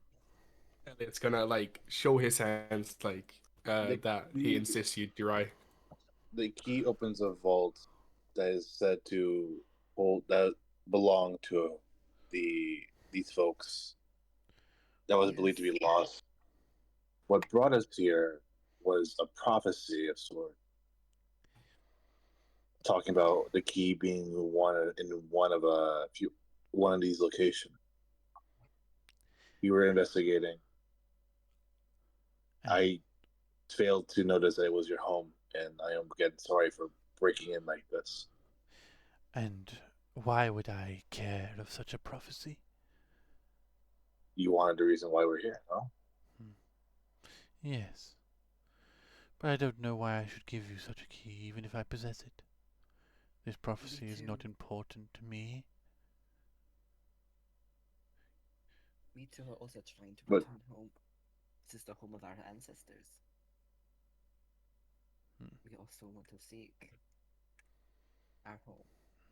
And it's gonna like show his hands like that he insists you dry. The key opens a vault that is said to hold that belong to these folks that was believed to be lost. What brought us here was a prophecy of sort, talking about the key being one of these locations. We were investigating. And, I failed to notice that it was your home, and I am again sorry for breaking in like this. and why would I care of such a prophecy? You wanted the reason why we're here, no? Yes. But I don't know why I should give you such a key, even if I possess it. This prophecy is not too. important to me. We too are also trying to But- return home. This is the home of our ancestors. We also want to seek our home.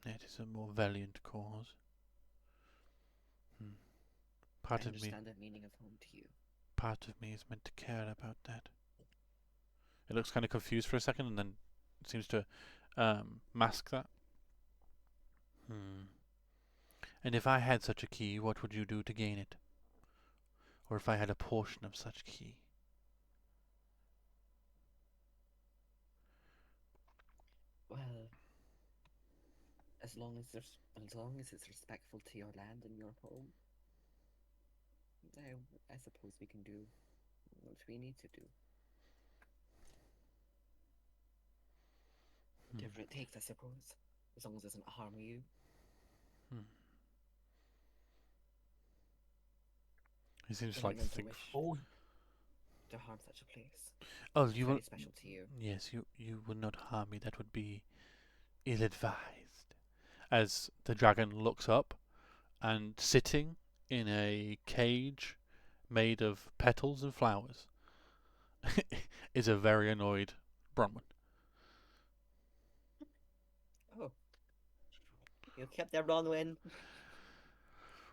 It is a more valiant cause. Part I of me understand the meaning of home to you. part of me is meant to care about that. It looks kind of confused for a second and then seems to mask that. And if I had such a key, what would you do to gain it? Or if I had a portion of such key? Well, as long as it's respectful to your land and your home, I suppose we can do what we need to do. Whatever it takes, I suppose. As long as it doesn't harm you. Hmm. He seems I like don't think. wish Oh, to harm such a place. Oh, It's you will. very special to you. Yes, you would not harm me. That would be ill-advised. As the dragon looks up and sitting in a cage made of petals and flowers is a very annoyed Bronwyn. Oh. You kept that Bronwyn.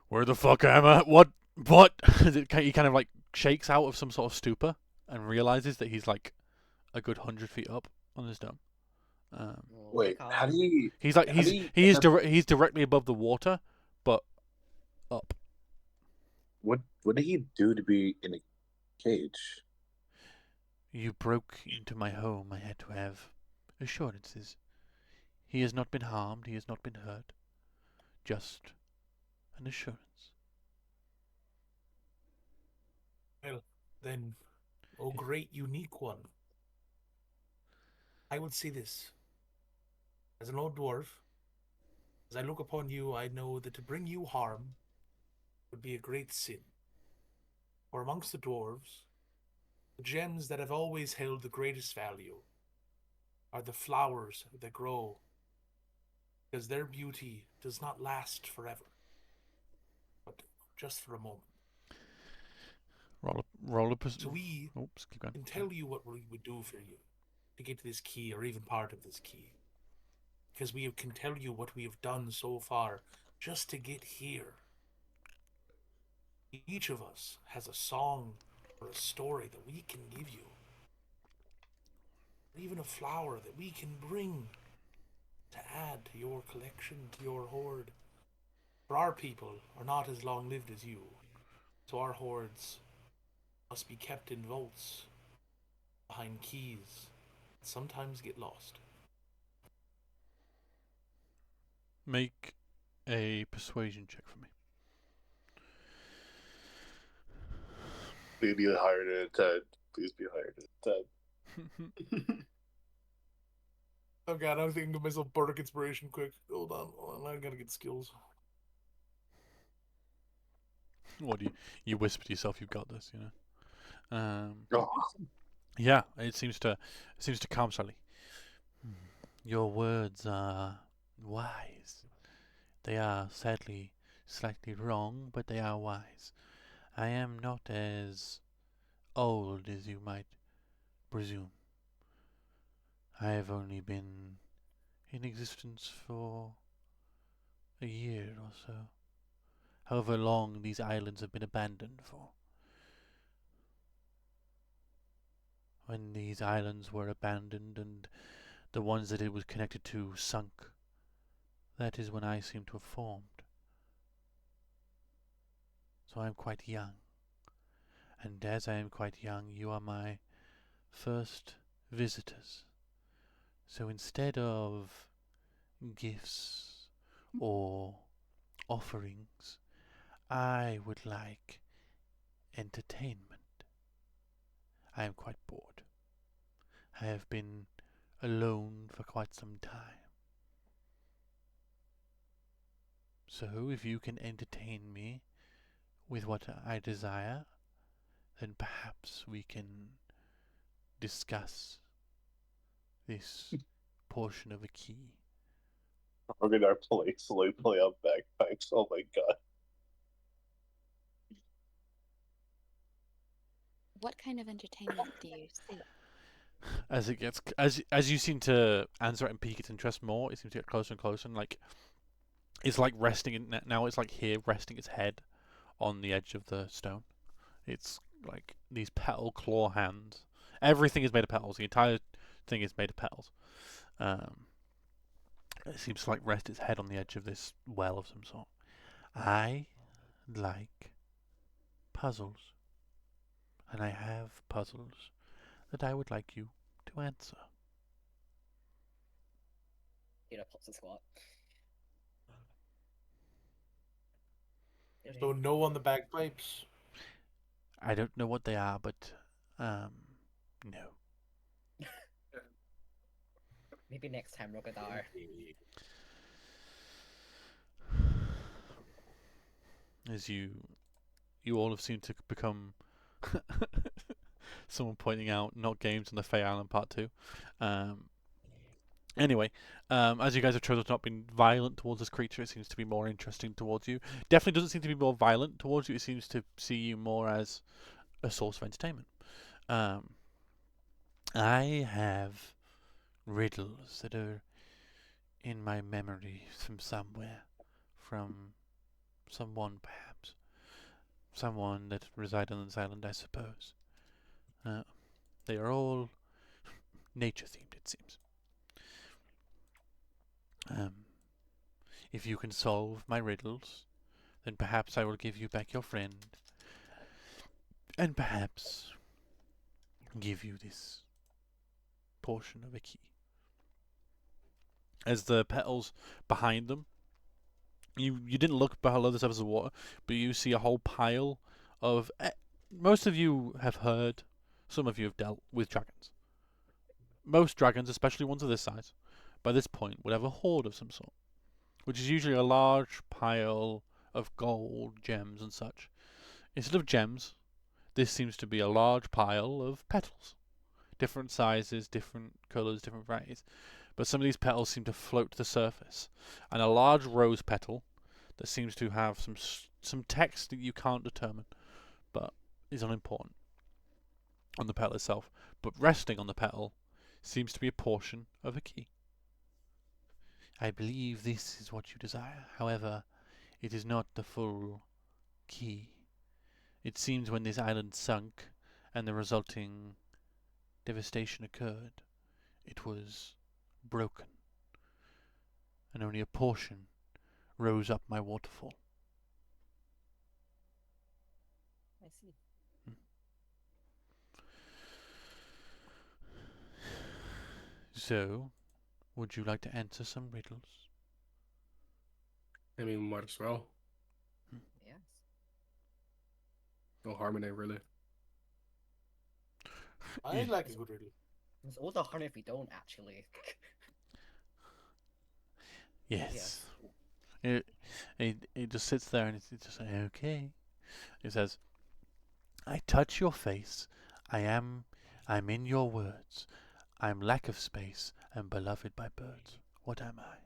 Where the fuck am I? What? What? He kind of like shakes out of some sort of stupor and realizes that he's like a good 100 feet up on this dome. Oh, Wait, be how do calm. you? He's like How do you he end is up- he's directly above the water, but up. What did he do to be in a cage? You broke into my home. I had to have assurances. He has not been harmed. He has not been hurt. Just an assurance. well, then, oh great unique one. I would say this. As an old dwarf, as I look upon you, I know that to bring you harm would be a great sin. For amongst the dwarves, the gems that have always held the greatest value are the flowers that grow, because their beauty does not last forever, but just for a moment. Roll a So we Oops, keep going. can tell you what we would do for you to get to this key, or even part of this key. Because we can tell you what we have done so far just to get here. Each of us has a song or a story that we can give you, or even a flower that we can bring to add to your collection, to your hoard. For our people are not as long lived as you, so our hoards must be kept in vaults behind keys that sometimes get lost. Make a persuasion check for me. Please be higher than a 10. Please be higher than a 10. Oh god, I'm thinking of myself bardic inspiration quick. Hold on, I gotta get skills. What do you whisper to yourself? You've got this, you know. Oh, Yeah, it seems to calm slightly. Your words are wise. They are sadly slightly wrong, but they are wise. I am not as old as you might presume. I have only been in existence for a year or so. However long these islands have been abandoned for. When these islands were abandoned and the ones that it was connected to sunk, that is when I seem to have formed. So I am quite young. And as I am quite young, you are my first visitors. So instead of gifts or offerings, I would like entertainment. I am quite bored. I have been alone for quite some time. So if you can entertain me with what I desire, then perhaps we can discuss this portion of a key. we're gonna slowly play out bagpipes. Oh my god. What kind of entertainment do you seek? As it gets, as you seem to answer it and pique its interest more, it seems to get closer and closer, and like it's like resting in now. It's like here, resting its head on the edge of the stone. It's like these petal claw hands. Everything is made of petals. The entire thing is made of petals. It seems to like rest its head on the edge of this well of some sort. I like puzzles, and I have puzzles that I would like you to answer. Pops a squat. So no on the bagpipes. I don't know what they are, but no. Maybe next time, Rogadar. As you all have seemed to become someone pointing out not games on the Fey Island Part 2. Anyway, as you guys have chosen to not be violent towards this creature, it seems to be more interesting towards you. Definitely doesn't seem to be more violent towards you. It seems to see you more as a source of entertainment. I have riddles that are in my memory from somewhere, from someone perhaps, someone that reside on this island, I suppose. They are all nature themed, it seems. If you can solve my riddles, then perhaps I will give you back your friend, and perhaps give you this portion of a key. As the petals behind them, you didn't look below the surface of the water, but you see a whole pile of. Most of you have heard, some of you have dealt with dragons. Most dragons, especially ones of this size, by this point would have a hoard of some sort, which is usually a large pile of gold, gems, and such. Instead of gems, this seems to be a large pile of petals. Different sizes, different colours, different varieties. But some of these petals seem to float to the surface. And a large rose petal that seems to have some text that you can't determine, but is unimportant on the petal itself. But resting on the petal seems to be a portion of a key. I believe this is what you desire. However, it is not the full key. It seems when this island sunk and the resulting devastation occurred, it was broken, and only a portion rose up my waterfall. I see. So, would you like to answer some riddles? I mean, might as well. Yes. No harm in it, really. I like a good riddle. It's all the harm if we don't, actually. Yes. It just sits there and it's just like, okay. It says, I touch your face. I'm in your words. I'm lack of space and beloved by birds. What am I?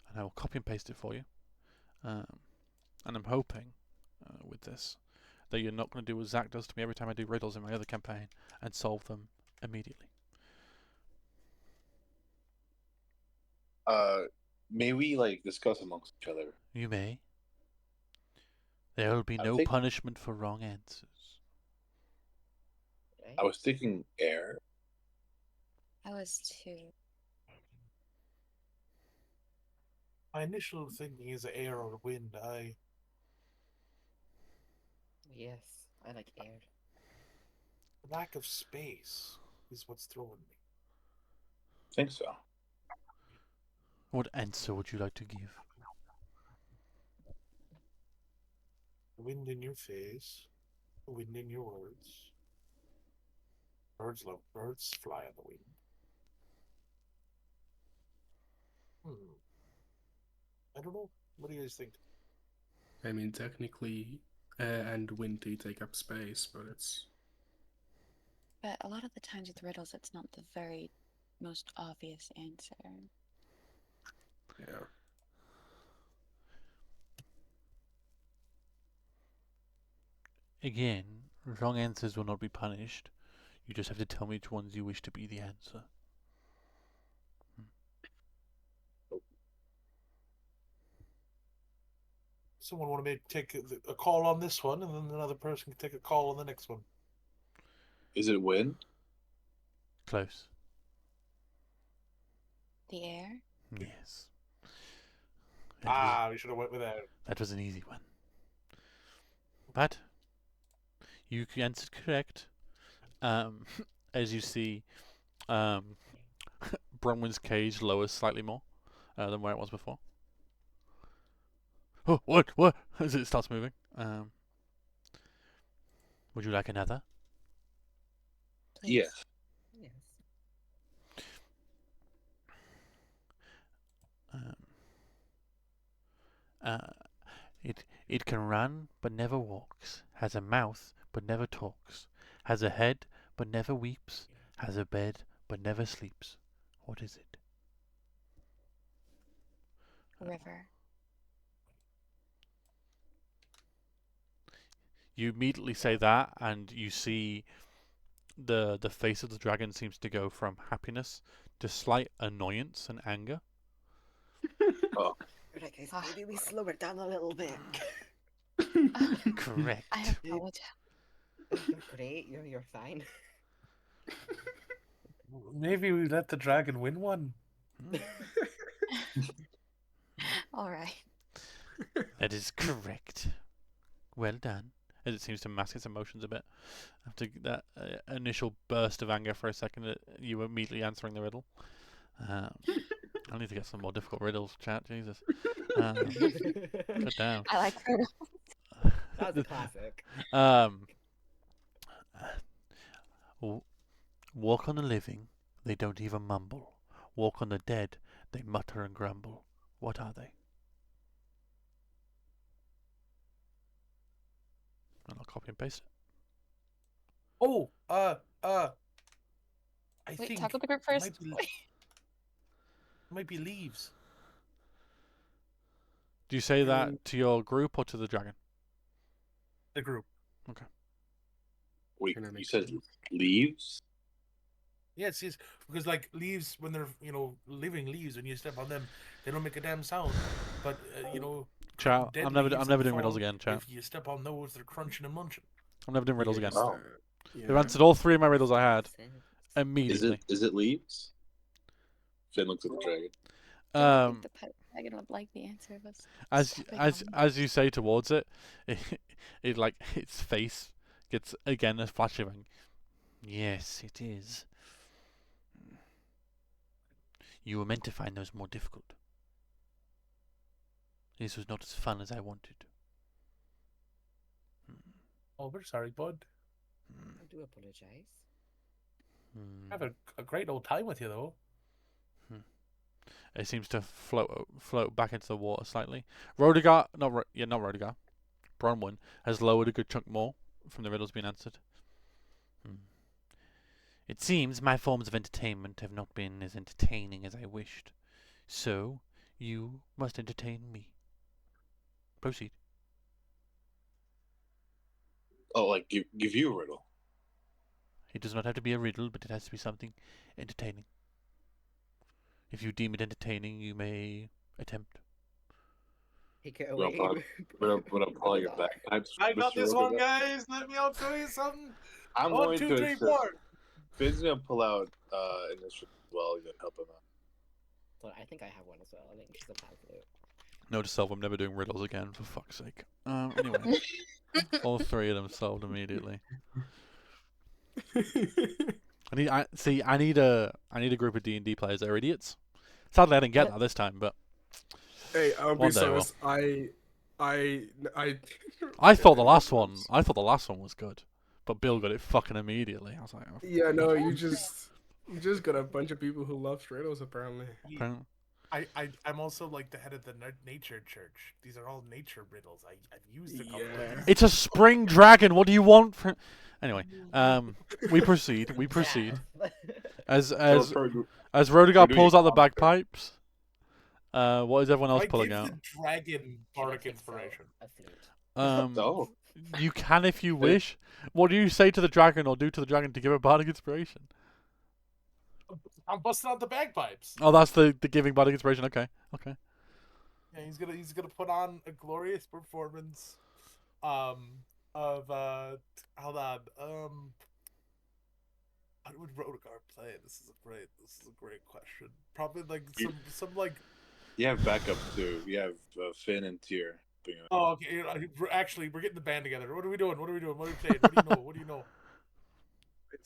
And I will copy and paste it for you. And I'm hoping with this that you're not going to do what Zach does to me every time I do riddles in my other campaign and solve them immediately. May we discuss amongst each other? You may. There will be I no think- punishment for wrong answers. Okay. I was thinking air. I was too. My initial thinking is air or wind. Yes, I like air. Lack of space is what's throwing me. Think so. What answer would you like to give? Wind in your face, wind in your words. Birds fly on the wind. I don't know. What do you guys think? I mean, technically, air and wind do take up space, but it's But a lot of the times with riddles, it's not the very most obvious answer. yeah. Again, wrong answers will not be punished. You just have to tell me which ones you wish to be the answer. Someone want to take a call on this one, and then another person can take a call on the next one. Is it wind? Close. The air? Yes. That We should have went with that. that was an easy one. But you answered correct. As you see, Bronwyn's cage lowers slightly more than where it was before. Oh, what? What? As it starts moving. Would you like another? Please. Yes. Yes. Uh, it can run but never walks, has a mouth but never talks, has a head but never weeps, has a bed but never sleeps. What is it? River. You immediately say that, and you see the face of the dragon seems to go from happiness to slight annoyance and anger. Oh, Right, guys, Ah. maybe we slow it down a little bit. Correct. I apologize. You're great. You're fine. Maybe we let the dragon win one. All right. That is correct. Well done. As it seems to mask its emotions a bit. After that initial burst of anger for a second, you were immediately answering the riddle. I need to get some more difficult riddles, chat. Jesus. Good damn. I like riddle. That was a classic. Walk on the living, they don't even mumble. Walk on the dead, they mutter and grumble. What are they? And I'll copy and paste it. Oh, I Wait, think talk with the group it first. might be leaves. Do you say that to your group or to the dragon? The group. wait, Can I you make said sense? leaves? Yes, yes. Because like leaves, when they're living leaves, when you step on them, they don't make a damn sound. But Chat, dead I'm never leaves doing that riddles fall, again, chat. If you step on those, they're crunching and munching. I'm never doing riddles again. Oh. They've answered all three of my riddles I had Is immediately. it leaves? Finn looks at the dragon. I don't think the pet dragon would like the answer of us. As you say towards it, it like its face gets again a flash of anger. Yes, it is. You were meant to find those more difficult. This was not as fun as I wanted. Oh, we're sorry, bud. I do apologize. Have a great old time with you, though. It seems to float back into the water slightly. Rodigar, not Rodigar. Bronwyn has lowered a good chunk more from the riddles being answered. It seems my forms of entertainment have not been as entertaining as I wished. So, you must entertain me. Proceed. Oh, like give you a riddle. It does not have to be a riddle, but it has to be something entertaining. If you deem it entertaining, you may attempt. Take it Well, away. But I'm calling it bagpipes. I got Mr. this one, Rodigar. guys. Let me out show you something. I'm 1, going 2, to 3, accept. 4. Finn's gonna pull out initiative as well. He's gonna help him out. But I think I have one as well. I think she's a bad flute. Note to self, I'm never doing riddles again, for fuck's sake. Anyway, all three of them solved immediately. I need a group of D&D players that are idiots. Sadly, I didn't get that this time, but Hey, I'll One be day I will. honest. I thought the last one was good, but Bill got it fucking immediately. I was like, oh, Yeah, no, you just got a bunch of people who love riddles apparently. apparently. I'm also like the head of the nature church. These are all nature riddles. I've used a couple of Yeah. these. It's a spring dragon. What do you want from? Anyway, we proceed. We proceed. As Rodigar doing pulls out the commentary. bagpipes. What is everyone else I pulling give out? the dragon bardic She likes to inspiration. sell a flute. Oh, You can if you wish. What do you say to the dragon or do to the dragon to give it bardic inspiration? I'm busting out the bagpipes. Oh, that's the giving bardic inspiration. Okay. Yeah, he's gonna put on a glorious performance, of hold on, how would Rodigar play? This is a great question. Probably like some like. you have backup too. You have Finn and Tyr. Oh, okay. Actually, we're getting the band together. What are we doing? What are we playing? What do you know? What do you know?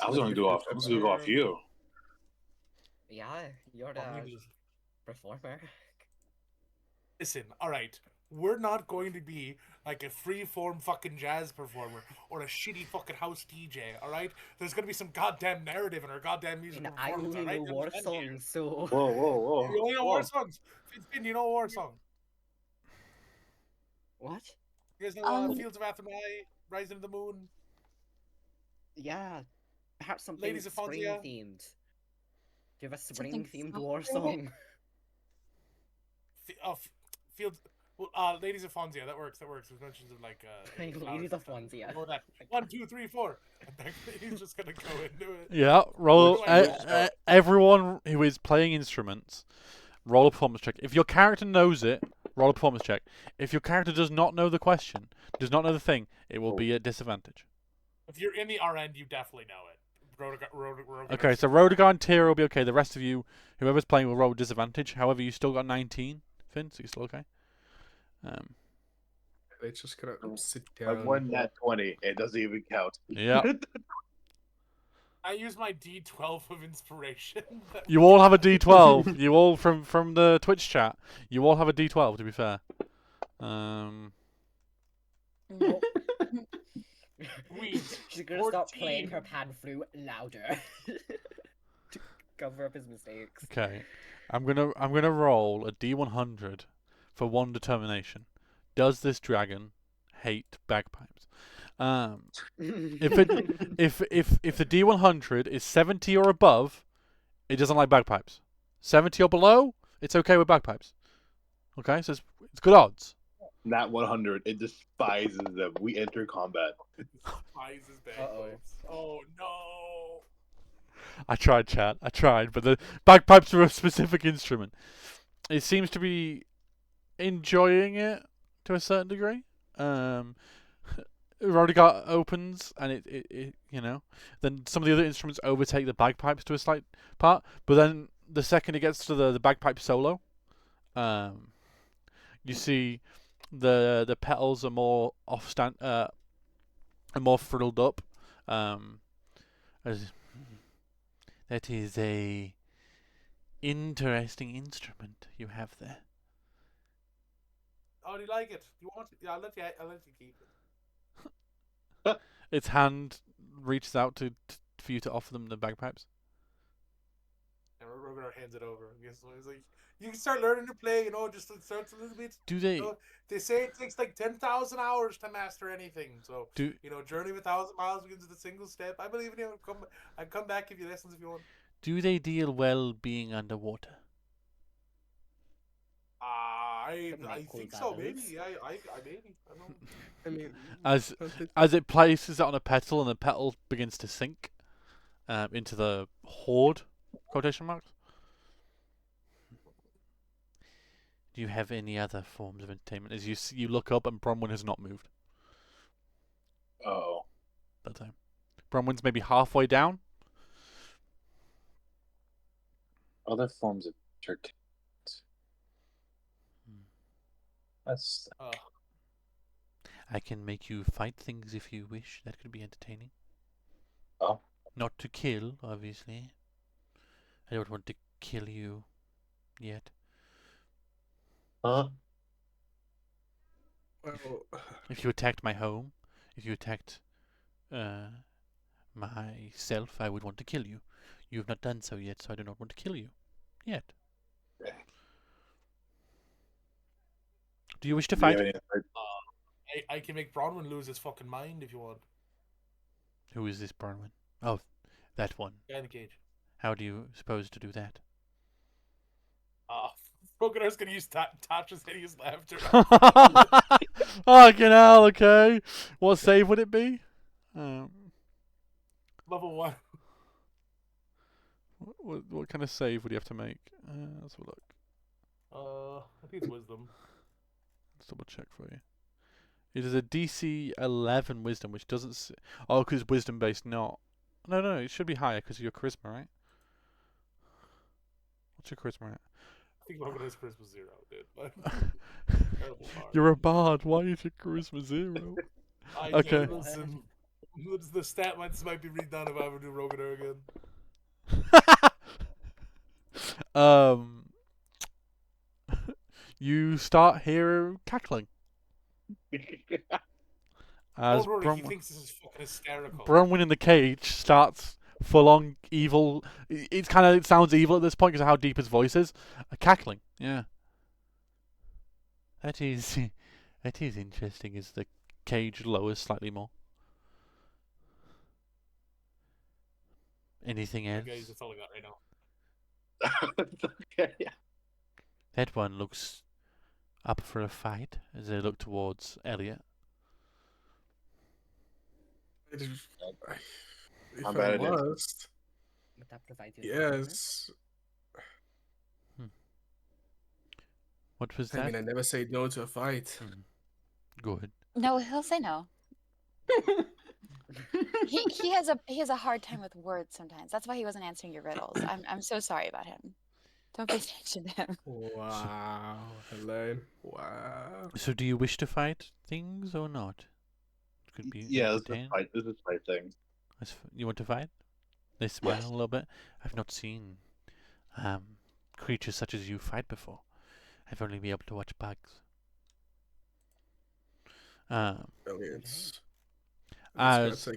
I was gonna go off you. Yeah, you're the performer. Listen, all right. We're not going to be like a free-form fucking jazz performer or a shitty fucking house DJ, all right? There's gonna be some goddamn narrative in our goddamn music And I performance, only all right? know You war understand me? songs, so. Whoa. You only know war songs. Finn, you know a war song. What? You guys know Um, Fields of Athonai, Rising of the Moon, Yeah, perhaps something Ladies of spring Fonzia? themed. Do you have a Something spring themed summer. war song? Fields. Well, Ladies of Fonzia, that works. That works. With mentions of like Ladies flowers of and stuff. Fonzia. Go that 1, 2, 3, 4. He's just gonna go into it. Yeah, roll. do I know? Everyone who is playing instruments, roll a performance check. If your character knows it, roll a performance check. If your character does not know the question, does not know the thing, it will be at disadvantage. If you're in the RN, you definitely know it. Okay, so Rodegar and Tira will be okay. The rest of you, whoever's playing, will roll with disadvantage. However, you still got 19, Finn, so you're still okay. They just gotta sit I down. won that 20. It doesn't even count. Yeah. I use my D12 of inspiration. You all have a D12. You all from the Twitch chat. You all have a D12. To be fair. She's gonna start playing her pan flute louder to cover up his mistakes. Okay. I'm gonna roll a D100 for one determination. Does this dragon hate bagpipes? If the D100 is 70 or above, it doesn't like bagpipes. 70 or below, it's okay with bagpipes. Okay, so it's good odds. Not 100. It despises them. We enter combat. Despises bagpipes. Oh no! I tried, chat. I tried, but the bagpipes are a specific instrument. It seems to be enjoying it to a certain degree. Rodigar opens, and it then some of the other instruments overtake the bagpipes to a slight part. But then the second it gets to the bagpipe solo, you see the petals are more are more frilled up. That is a interesting instrument you have there. Oh, do you like it? You want it? Yeah, I'll let you keep it. Its hand reaches out for you to offer them the bagpipes. And Rogar hands it over. He's like, you can start learning to play. Just it starts a little bit. Do they? They say it takes like 10,000 hours to master anything. So Do journey of 1,000 miles begins with a single step. I believe in you. I'd come back, give you lessons if you want. Do they deal well being underwater? I cool think so. balance. Maybe. I maybe. I don't know. I mean, As it places it on a petal, and the petal begins to sink into the horde quotation marks. Do you have any other forms of entertainment? As you look up, and Bronwyn has not moved. Oh. That time, Bronwyn's maybe halfway down. Other forms of entertainment. That's I can make you fight things if you wish. That could be entertaining. Oh. Not to kill, obviously. I don't want to kill you yet. Huh? well, If you attacked my home, if you attacked myself, I would want to kill you. You have not done so yet, so I do not want to kill you yet. Do you wish to Do you fight? have any- I can make Bronwyn lose his fucking mind if you want. Who is this Bronwyn? Oh, that one. Guy in the cage. How do you suppose to do that? Rogar's gonna use Tasha's hideous laughter. Fucking hell, okay. What save would it be? Level 1. What kind of save would you have to make? Let's have a look. I think it's wisdom. Let's double check for you. It is a DC 11 wisdom, which doesn't... Oh, because it's wisdom based, not... No, it should be higher because of your charisma, right? What's your charisma at? I think Rogar's charisma 0, dude. Terrible card. You're a bard. Why is your charisma 0? Okay. Listen, the stat might be redone if I ever do Rogar again. You start hearing cackling. As Rory, he thinks this is fucking hysterical. Bronwyn in the cage starts full on evil. It sounds evil at this point because of how deep his voice is. Cackling, yeah. That is It is interesting as the cage lowers slightly more. Anything else? Okay, that's all I got right now. Okay. That one looks up for a fight as they look towards Elliot. If How I bad it is? must, Would that provide you with armor? yes. What was I that? mean, I never say no to a fight. Good. No, he'll say no. He has a hard time with words sometimes. That's why he wasn't answering your riddles. I'm so sorry about him. Don't pay attention to him. Wow, Helene. Wow. So do you wish to fight things or not? Could be Yeah, this is entertained. fight. This is fight thing. You want to fight? They smile a little bit. I've not seen creatures such as you fight before. I've only been able to watch bugs. Brilliant. As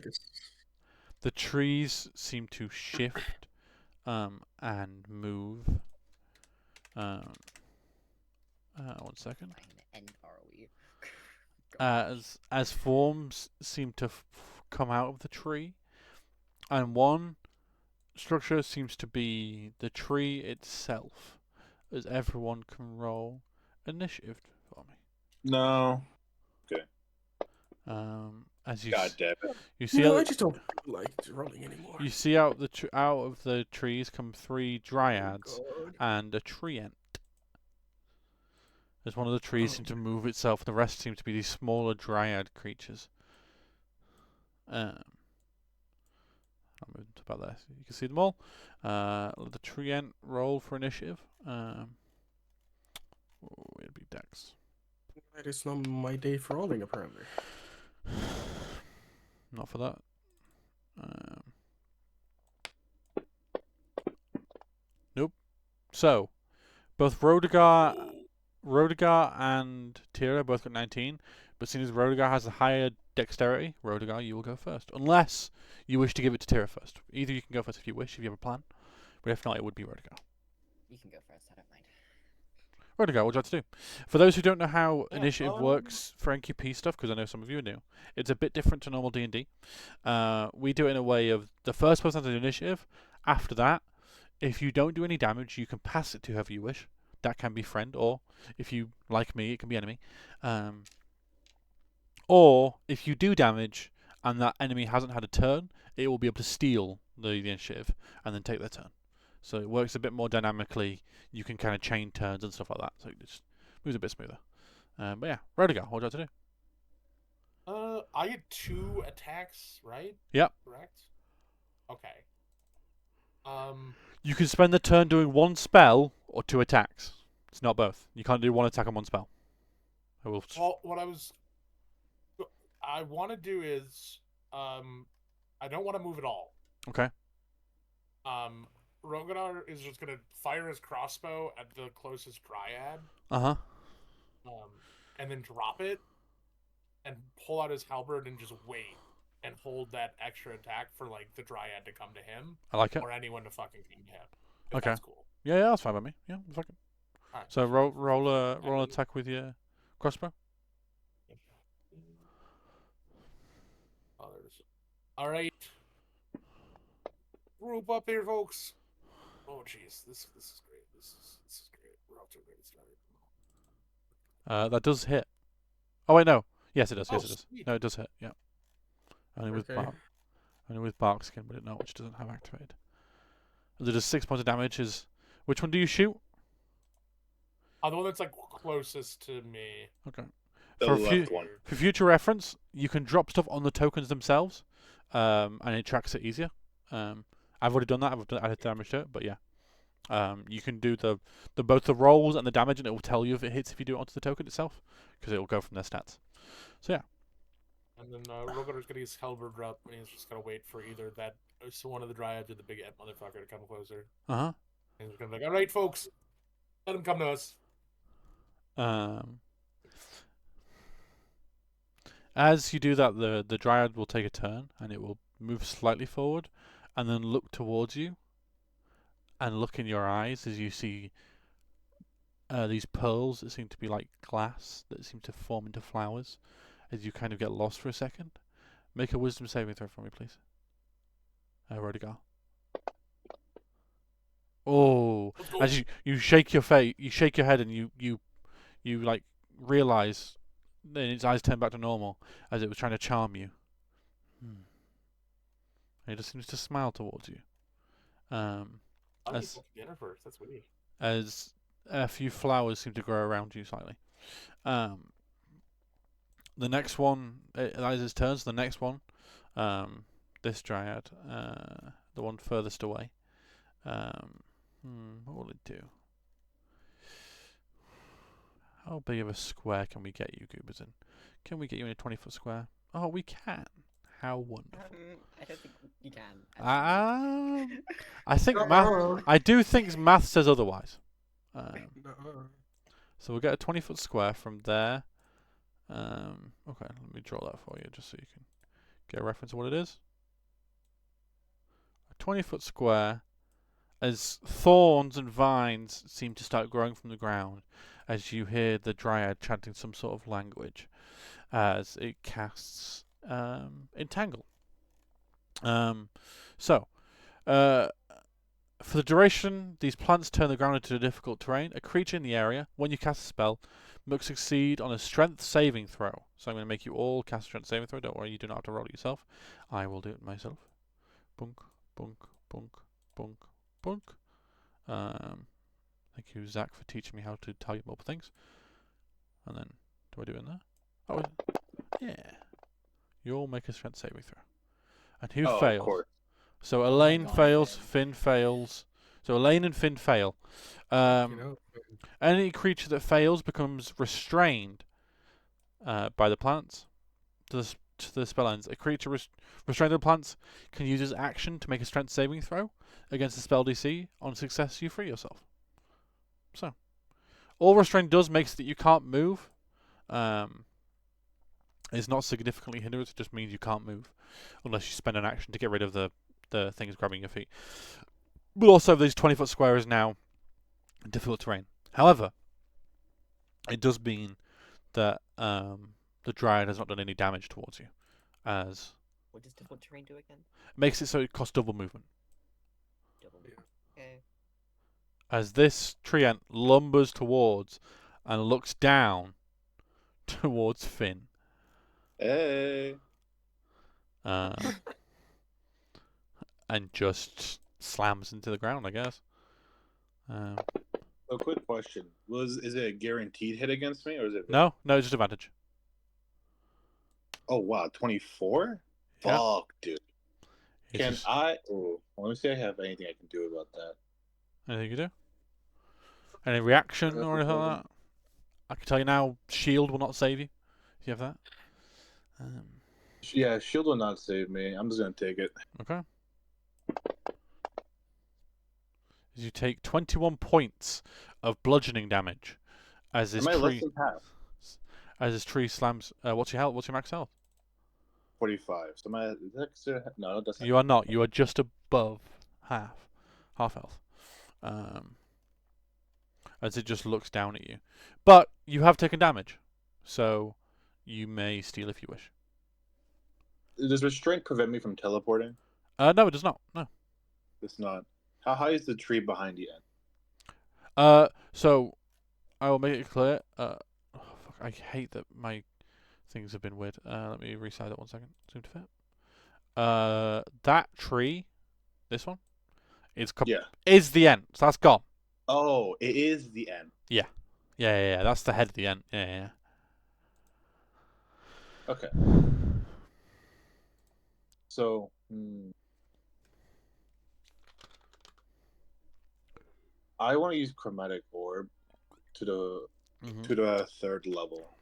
the trees seem to shift and move. 1 second. Fine, end are we? As forms seem to come out of the tree, and one structure seems to be the tree itself. As everyone can roll initiative for me. No. As you God damn it. you see No, out, I just don't like rolling anymore. you see out out of the trees come 3 dryads God. and a treant. As one of the trees seems to move itself, the rest seem to be these smaller dryad creatures. I'll move to about there so you can see them all. Let the treant roll for initiative. It'll be Dex. It's not my day for rolling, apparently. Not for that. Nope. So, both Rodegar and Tira both got 19, but seeing as Rodegar has a higher dexterity, Rodegar, you will go first. Unless you wish to give it to Tira first. Either you can go first if you wish, if you have a plan. But if not, it would be Rodegar. You can go first, I don't mind. Rodegar, what would you like to do? For those who don't know how initiative works for NQP stuff, because I know some of you are new, it's a bit different to normal D&D. We do it in a way of the first person to do initiative. After that, if you don't do any damage, you can pass it to whoever you wish. That can be friend, or if you like me, it can be enemy. Or if you do damage and that enemy hasn't had a turn, it will be able to steal the initiative and then take their turn. So it works a bit more dynamically. You can kind of chain turns and stuff like that. So it just moves a bit smoother. But yeah, Rodigar, what would you like to do? I get 2 attacks, right? Yep. Correct. Okay. You can spend the turn doing 1 spell or 2 attacks. It's not both. You can't do 1 attack and 1 spell. Well, what I want to do is, I don't want to move at all. Okay. Rogadar is just gonna fire his crossbow at the closest dryad. Uh-huh. And then drop it, and pull out his halberd and just wait and hold that extra attack for like the dryad to come to him. I like it. Or anyone to fucking come to him. If Okay. That's cool. Yeah, that's fine by me. Yeah, fucking. All right. So roll an attack with your crossbow. All right. Group up here, folks. Oh, jeez, this is great. This is great. We're off to a great start. That does hit. Oh wait, no. Yes, it does. Yes, Oh, it does. sweet. No, it does hit. Yeah. Only with Okay. bark skin, but not which doesn't have activated. It does 6 points of damage. Which one do you shoot? The one that's like closest to me. Okay. The left one. For future reference, you can drop stuff on the tokens themselves, and it tracks it easier. I've already done that. I've added damage to it, but yeah. You can do the both the rolls and the damage, and it will tell you if it hits if you do it onto the token itself, because it will go from their stats. So yeah. And then Rogadar's gonna use halberd up, and he's just gonna wait for either that so one of the dryads or the big motherfucker to come closer. Uh And he's gonna be like, "All right, folks, let him come to us." huh. As you do that, the dryad will take a turn, and it will move slightly forward, and then look towards you, and look in your eyes as you see these pearls that seem to be like glass that seem to form into flowers as you kind of get lost for a second. Make a wisdom saving throw for me, please. Rodigar. Oh, Let's go. as you shake your face, you shake your head, and you like realize, then its eyes turn back to normal as it was trying to charm you. And it just seems to smile towards you. I need As to dinner first. That's weird. as a few flowers seem to grow around you slightly. The next one, Eliza's turns. The next one, this dryad, the one furthest away. What will it do? How big of a square can we get you, Goobers, in? Can we get you in a 20-foot square? Oh, we can. How wonderful. I don't think you can. I think math. I do think math says otherwise. So we'll get a 20-foot square from there. Okay, let me draw that for you, just so you can get a reference of what it is. A 20-foot square, as thorns and vines seem to start growing from the ground, as you hear the dryad chanting some sort of language, as it casts Entangle. For the duration, these plants turn the ground into difficult terrain. A creature in the area, when you cast a spell, must succeed on a strength saving throw. So I'm going to make you all cast a strength saving throw. Don't worry, you do not have to roll it yourself. I will do it myself. Bunk, bunk, bunk, bunk, bunk. Thank you, Zach, for teaching me how to target multiple things. And then, do I do it in there? Oh, yeah. You all make a strength saving throw. And who Of fails? course. So my Elaine God, fails, Finn. Finn fails. So Elaine and Finn fail. Any creature that fails becomes restrained by the plants to the spell ends. A creature restrained by the plants can use its action to make a strength saving throw against the spell DC. On success, you free yourself. So, all restraint does makes that you can't move. It's not significantly hindered. It just means you can't move unless you spend an action to get rid of the things grabbing your feet. But also, this 20-foot square is now difficult terrain. However, it does mean that the dryad has not done any damage towards you, as What does difficult terrain do again? makes it so it costs double movement. Double. Okay. As this tree ant lumbers towards and looks down towards Finn. Hey. And just slams into the ground, I guess. So, quick question: is it a guaranteed hit against me, or is it? No, it's just advantage. Oh wow, 24. Yeah. Fuck, dude. It's Can just I? Oh, let me see. If I have anything I can do about that. anything you can do? Any reaction or anything like that? I can tell you now, shield will not save you if you have that. Yeah, shield will not save me. I'm just gonna take it. Okay. You take 21 points of bludgeoning damage as this Am I less tree than half? slams. What's your health? What's your max health? 45. So am I? Is that considered? No, that's not. You are not. You are just above half health. As it just looks down at you, but you have taken damage, so you may steal if you wish. Does restraint prevent me from teleporting? No, it does not. No. It's not. How high is the tree behind you? So I will make it clear. Oh, fuck, I hate that my things have been weird. Let me resize that 1 second. Zoom to fit. That tree, this one, is the end. So that's gone. Oh, it is the end. Yeah. That's the head of the end. Yeah. Okay. So, I want to use chromatic orb to the third level.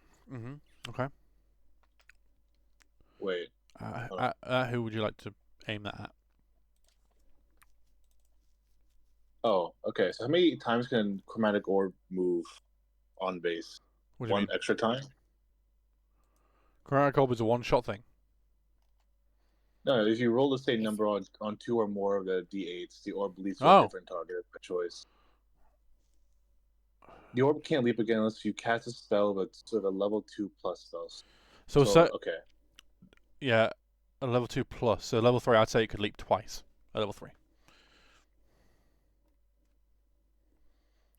Okay. Wait. Who would you like to aim that at? Oh, okay. So how many times can chromatic orb move on base? What do you One mean? extra time? Chromatic Orb is a one-shot thing. No, if you roll the same number on 2 or more of the d8s, the orb leads to a different target by choice. The orb can't leap again unless you cast a spell that's sort of level 2 plus spells. So Okay. yeah, a level 2 plus. So level 3, I'd say it could leap twice at level 3.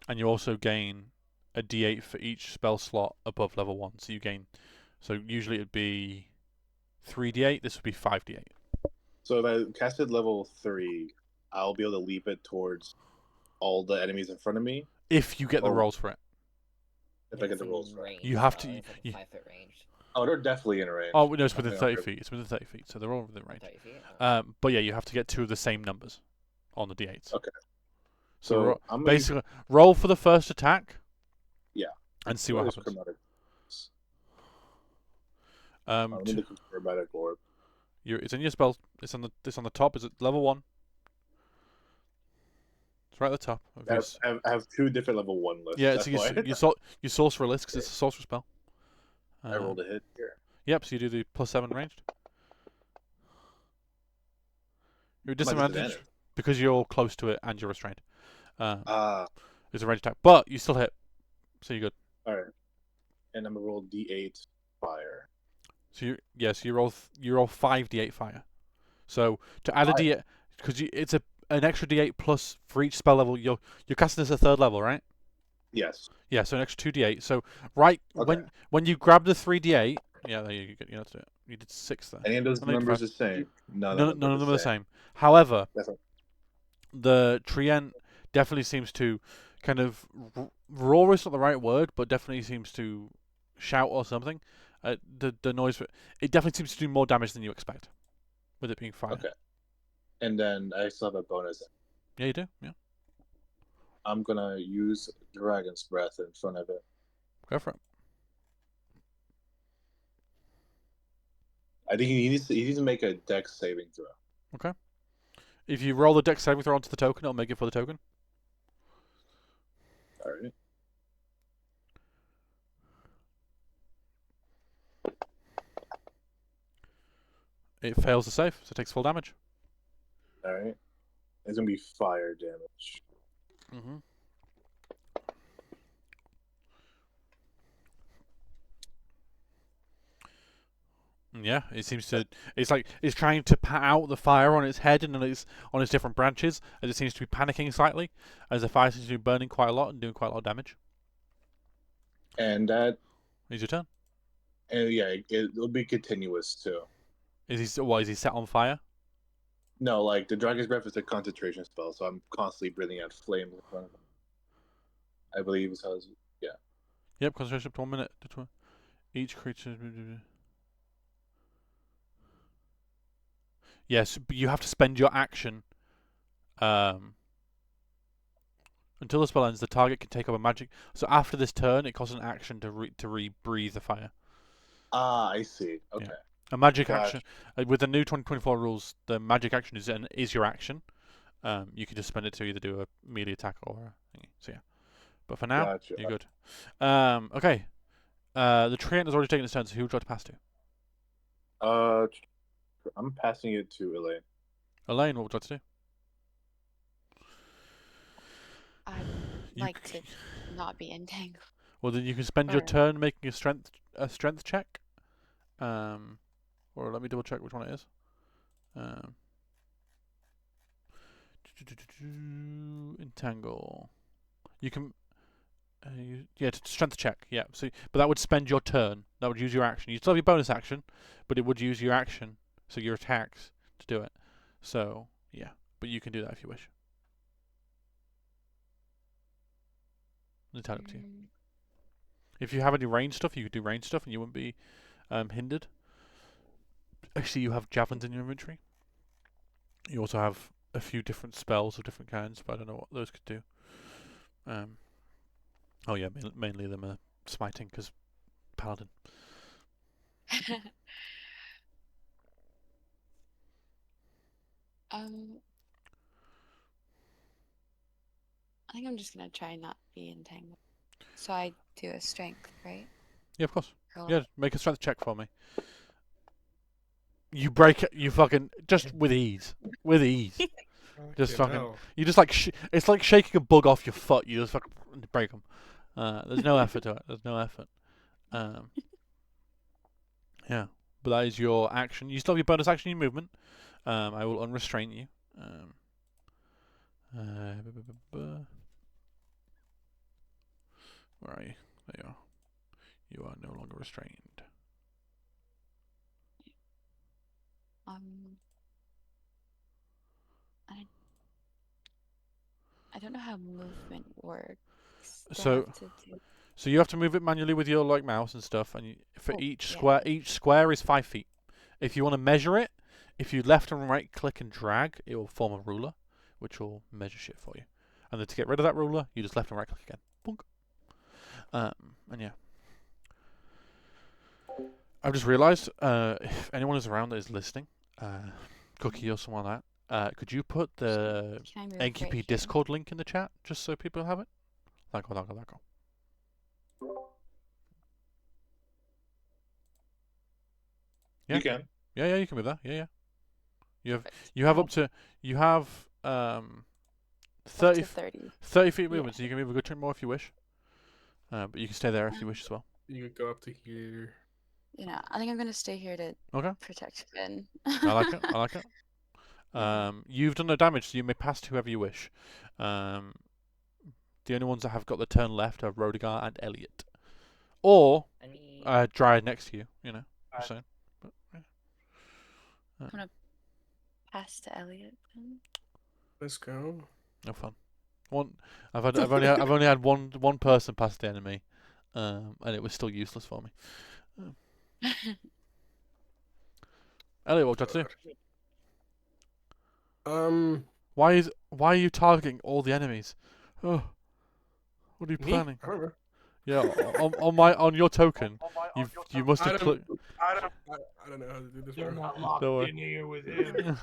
And you also gain a d8 for each spell slot above level 1. So you gain. So usually it'd be 3d8. This would be 5d8. So if I casted level 3, I'll be able to leap it towards all the enemies in front of me. If you get the Oh. rolls for it. If I get It's the in rolls right. range, You have though, to- it's like you- 5 foot range. Oh, they're definitely in range. Oh, no, it's within Definitely 30 on feet. It's within 30 feet. So they're all within range. 30 feet? Oh. But yeah, you have to get 2 of the same numbers on the d8s. Okay. So So I'm gonna basically, roll for the first attack. Yeah. And see what use happens. chromatic. Um, I need the chromatic orb. it's in your spell. It's on the top. Is it level 1? It's right at the top. Of your I have 2 different level 1 lists. yeah, that's so why. you sorcerer list because it's a sorcerer spell. I rolled a hit here. Yep, so you do the +7 ranged. You're My disadvantaged because you're close to it and you're restrained. It's a ranged attack, but you still hit, so you're good. All right. And I'm gonna roll D8 fire. So you roll 5d8 fire. So to add a d8, because it's an extra d8 plus for each spell level. You're casting this at 3rd level, right? Yes. Yeah, so an extra 2d8. So when you grab the 3d8, yeah, there you go. You know to do it. You did 6 there. Any of those I made numbers five. the same? None None of them are the same. However, That's right. the Trient definitely seems to kind of roar is not the right word, but definitely seems to shout or something. The noise, it definitely seems to do more damage than you expect, with it being fire. Okay. And then I still have a bonus. Yeah, you do. Yeah, I'm gonna use Dragon's Breath in front of it. go for it. I think he needs to make a Dex saving throw. Okay. If you roll the Dex saving throw onto the token, it'll make it for the token. All right. It fails to save, so it takes full damage. All right. It's gonna be fire damage. Mm-hmm. Yeah, it seems to. It's like it's trying to pat out the fire on its head and on its different branches, as it seems to be panicking slightly, as the fire seems to be burning quite a lot and doing quite a lot of damage. And that. Is your turn? Yeah, it'll be continuous too. Is he set on fire? No, like the Dragon's Breath is a concentration spell, so I'm constantly breathing out flames in front of him. I believe is how. Yeah. Yep, concentration up to 1 minute. Each creature. Yes, but you have to spend your action. Until the spell ends, the target can take up a magic. So after this turn, it costs an action to re-breathe the fire. Ah, I see. Okay. Yeah. A magic Gotcha. action with the new 2024 rules, the magic action is your action. You can just spend it to either do a melee attack or a thingy. So yeah. But for now, Gotcha. you're good. Okay. The Treant has already taken its turn, so who would you like to pass to? I'm passing it to Elaine. Elaine, what would you like to do? I'd You like c- to not be entangled. Well, then you can spend your Or- turn making a strength check. Or let me double check which one it is. Entangle. You can. Strength check. Yeah. So, but that would spend your turn. That would use your action. You still have your bonus action, but it would use your action, so your attacks to do it. So yeah, but you can do that if you wish. It's entirely up to you. If you have any range stuff, you could do range stuff, and you wouldn't be hindered. Actually, you have javelins in your inventory. You also have a few different spells of different kinds, but I don't know what those could do. Oh yeah, mainly them are smiting because paladin. I think I'm just gonna try not be entangled. So I do a strength, right? Yeah, of course. Roll. Yeah, make a strength check for me. You break it. You fucking just with ease. With ease. Just Fucking fucking. hell. You just like it's like shaking a bug off your foot. You just fucking break them. There's no effort to it. There's no effort. Yeah, but that is your action. You still have your bonus action, your movement. I will unrestrain you. Where are you? There you are. You are no longer restrained. Um, I don't know how movement works. Do I So, have to do? so you have to move it manually with your like mouse and stuff, and for Oh, each yeah. square is 5 feet. If you want to measure it, if you left and right click and drag, it will form a ruler, which will measure shit for you. And then to get rid of that ruler, you just left and right click again. Boink. And yeah. I've just realised, if anyone is around that is listening, Cookie or someone like that, could you put the Can I move NQP right here? Discord link in the chat, just so people have it? Thank you. Yeah. You can. Yeah, you can move that. Yeah. Perfect. You have I up to, you have up 30, to 30. 30 feet Yeah. movement, so you can move a good chunk more if you wish. But you can stay there if you wish as well. You could go up to here. You know, I think I'm gonna stay here to Okay. protect Finn. I like it. I like it. You've done no damage, so you may pass to whoever you wish. The only ones that have got the turn left are Rodigar and Elliot. Or Any Dryad next to you, you know. Just saying. But, yeah. I'm gonna pass to Elliot. Then. Let's go. No fun. I've only had one person pass the enemy, and it was still useless for me. Elliot, what would you like to do? Why are you targeting all the enemies? Oh, what are you Me? planning? I don't know. Yeah, on your token, you must I have don't, clicked. I don't know how to do this. You're Bro. not locked Don't worry. in here with him.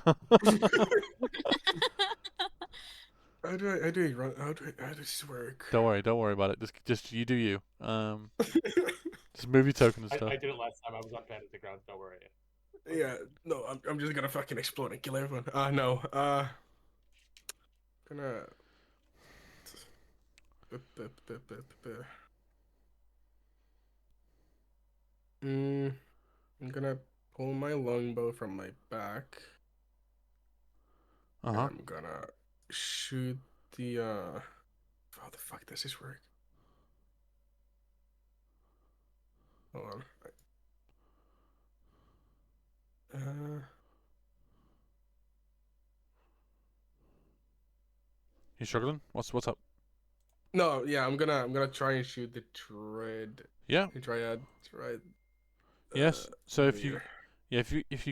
How does this work? Don't worry about it. Just you do you. Just move your token and I stuff. did it last time. I was on bed at the ground. Don't worry. Yeah, no, I'm just gonna fucking explode and kill everyone. No. Gonna. I'm gonna pull my longbow from my back. And I'm gonna shoot the how the fuck does this work? Hold on. You struggling? What's up? No, yeah, I'm gonna try and shoot the triad. Yeah. The triad. Yes. So if you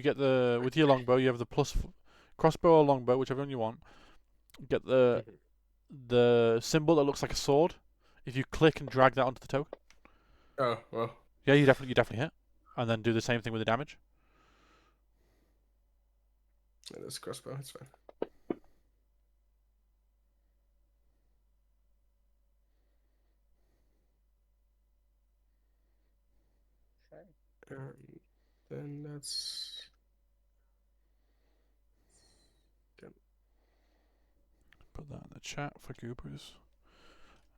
get the with your longbow, you have the crossbow or longbow, whichever one you want. Get the symbol that looks like a sword. If you click and drag that onto the token. Oh well. Yeah, you definitely hit, and then do the same thing with the damage. Yeah, this crossbow, it's fine. Then that's. Put that in the chat for goobers.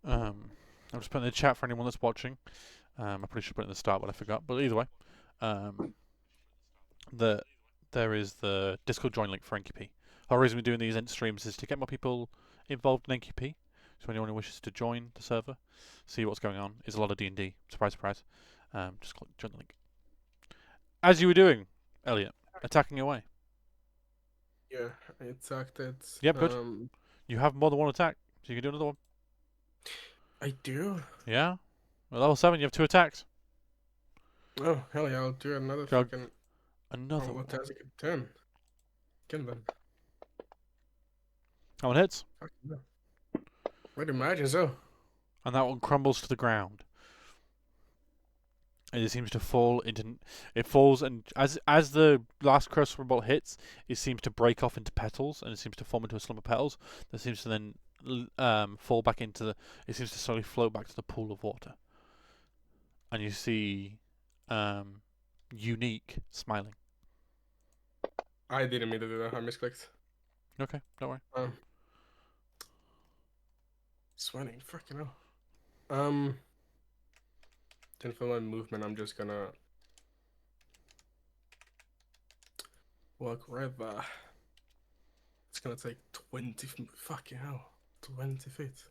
I'm just putting in the chat for anyone that's watching. I probably should put it in the start, but I forgot. But either way, there is the Discord join link for NQP. The whole reason we're doing these end streams is to get more people involved in NQP. So anyone who wishes to join the server, see what's going on, is a lot of D&D. Surprise, surprise. Just click join the link. As you were doing, Elliot, attacking away. Yeah, I attacked it. Yep, good. You have more than one attack, so you can do another one. I do? Yeah. At level 7, you have 2 attacks. Oh, hell yeah, I'll do another Go. fucking... Another one. Attack at 10. Kill them. That one hits. I'd imagine so. And that one crumbles to the ground. And it seems to fall into... It falls, and as the last crossbow bolt hits, it seems to break off into petals, and it seems to form into a slump of petals that seems to then fall back into the... It seems to slowly float back to the pool of water. And you see Unique smiling. I didn't mean to do that. I misclicked. Okay, don't worry. Sweating, freaking hell. Then for my movement, I'm just gonna walk right by. It's gonna take 20. Fucking hell, 20 feet.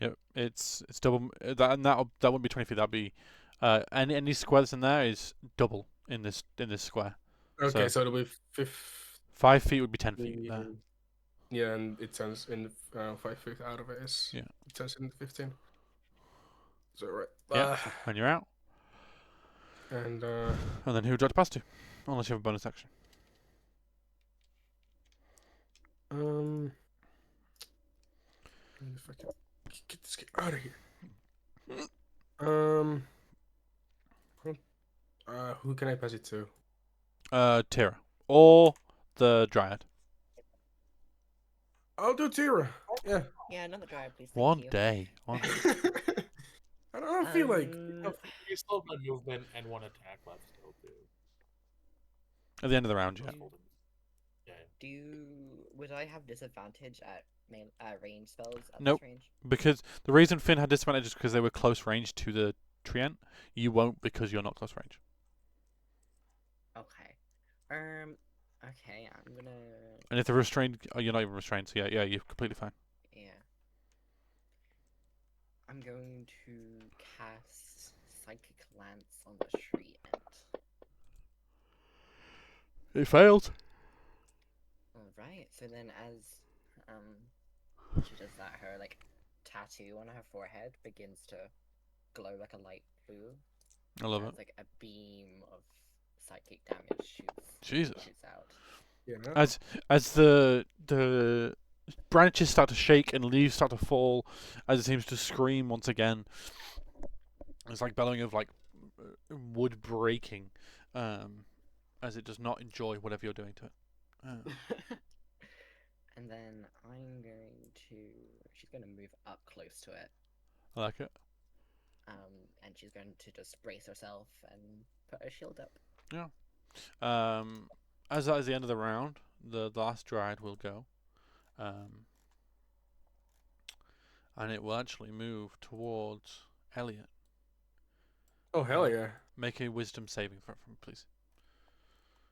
Yep, it's double that, and that wouldn't be 20 feet. That'd be any square that's in there is double in this square. Okay, So so it'll be 50. 5 feet would be 10 feet there. Yeah, and it turns in 5 feet out of it is. Yeah. It turns into 15. So right. Yeah, when you're out, And and then who would you like to pass to? Unless you have a bonus action. if I can get this guy out of here. Um, who can I pass it to? Tira or the Dryad. I'll do Tira. Yeah. Yeah, another drive, please. Thank One you. day. I don't feel like. You still have one movement and one attack left still too. At the end of the round, yeah. Yeah. Would I have disadvantage at range spells at Nope. this range? Because the reason Finn had disadvantage is because they were close range to the Treant. You won't because you're not close range. Okay. Okay, I'm gonna. And if they're restrained, you're not even restrained. So yeah, you're completely fine. Yeah. I'm going to cast Psychic Lance on the tree ant. It failed. Alright, so then as she does that, her like tattoo on her forehead begins to glow like a light blue. I love as, it. like a beam of psychic damage Jesus. shoots out. Yeah. As the branches start to shake and leaves start to fall, as it seems to scream once again. It's like bellowing of like wood breaking, as it does not enjoy whatever you're doing to it. And then I'm going to. She's going to move up close to it. I like it. And she's going to just brace herself and put her shield up. Yeah. As that is the end of the round, the last Dryad will go. And it will actually move towards Elliot. Oh hell yeah! Make a wisdom saving throw from please.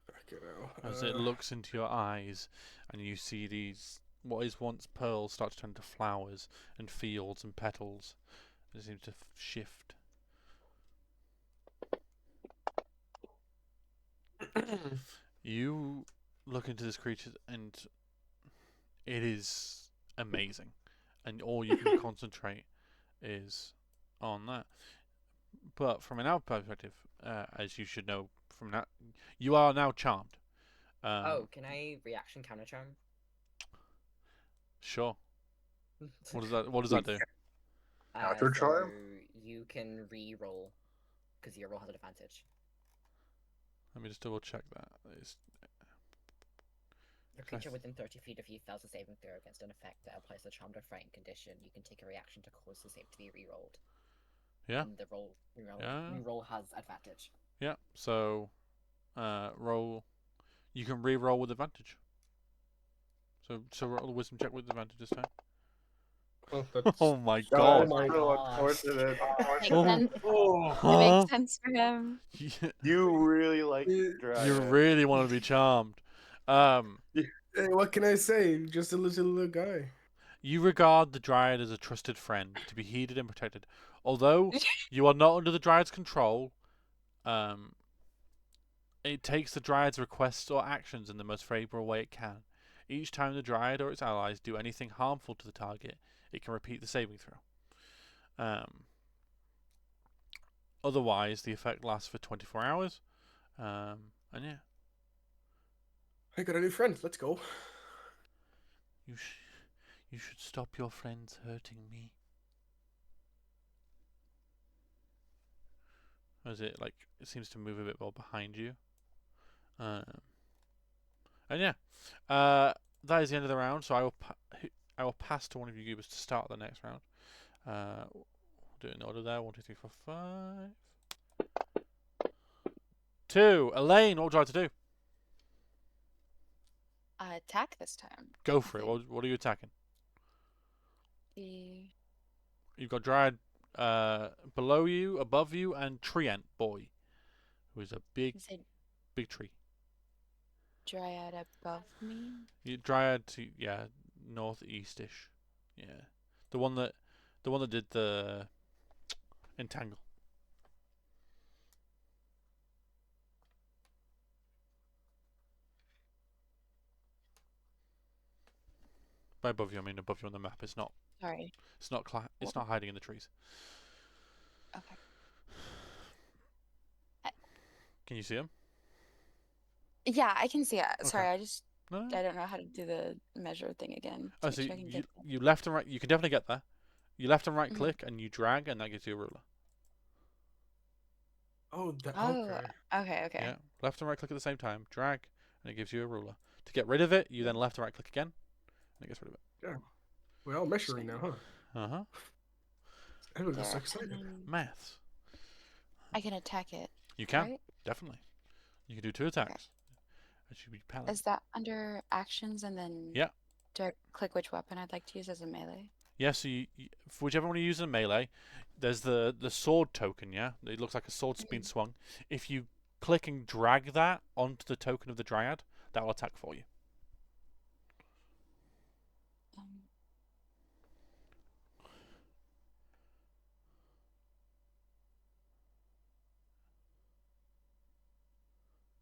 Okay, now. As it looks into your eyes and you see these what is once pearls start to turn into flowers and fields and petals. It seems to shift. You look into this creature and it is amazing. And all you can concentrate is on that. But from an out perspective, as you should know from that, you are now charmed. Can I reaction counter charm? Sure. What does that do? Counter charm? So you can re-roll because your roll has an advantage. Let me just double check that. A creature within 30 feet of you fails a saving throw against an effect that applies the charmed or frightened condition. You can take a reaction to cause the save to be re-rolled. Yeah. And the re-roll has advantage. Yeah. So, roll. You can re-roll with advantage. So roll a wisdom check with advantage this time. Oh, that's... Oh my Oh god. my God. unfortunate. Makes Oh. sense. It Huh? makes sense for him. You really like You dragon. really want to be charmed. Hey, what can I say? Just a little guy. You regard the Dryad as a trusted friend to be heeded and protected. Although you are not under the Dryad's control, it takes the Dryad's requests or actions in the most favorable way it can. Each time the Dryad or its allies do anything harmful to the target, it can repeat the saving throw. Otherwise, the effect lasts for 24 hours. And yeah. I got a new friend. Let's go. You should stop your friends hurting me. As it seems to move a bit more behind you. And yeah, that is the end of the round. So I will pass to one of you goobers to start the next round. We'll do it in order there. 1, 2, 3, 4, 5. 2. Elaine, what would you like to do? Attack this time. Go for it. What are you attacking? You've got Dryad below you, above you, and Treant Boy, who is a big, Is it big tree. Dryad above me? Dryad, yeah, northeastish. Yeah, the one that, did the entangle. By above you, I mean above you on the map. It's not. Sorry. It's not. It's not hiding in the trees. Okay. Can you see him? Yeah, I can see it. Sorry, Okay. I just No. I don't know how to do the measure thing again. Oh, To so make sure I can you get there. you left and right. You can definitely get there. You left and right Mhm. click, and you drag, and that gives you a ruler. Oh, Oh, okay. okay. Yeah, left and right click at the same time, drag, and it gives you a ruler. To get rid of it, you then left and right click again, and it gets rid of it. Yeah. We're all measuring now, huh? Uh huh. Everyone's just so There, excited. and then Maths. I can attack it, You can right? definitely. You can do 2 Okay. attacks. That should be paladin. Is that under actions and then Yeah. do I click which weapon I'd like to use as a melee? Yeah. So for whichever one you use in melee, there's the sword token. Yeah, it looks like a sword's been swung. If you click and drag that onto the token of the dryad, that will attack for you. Um,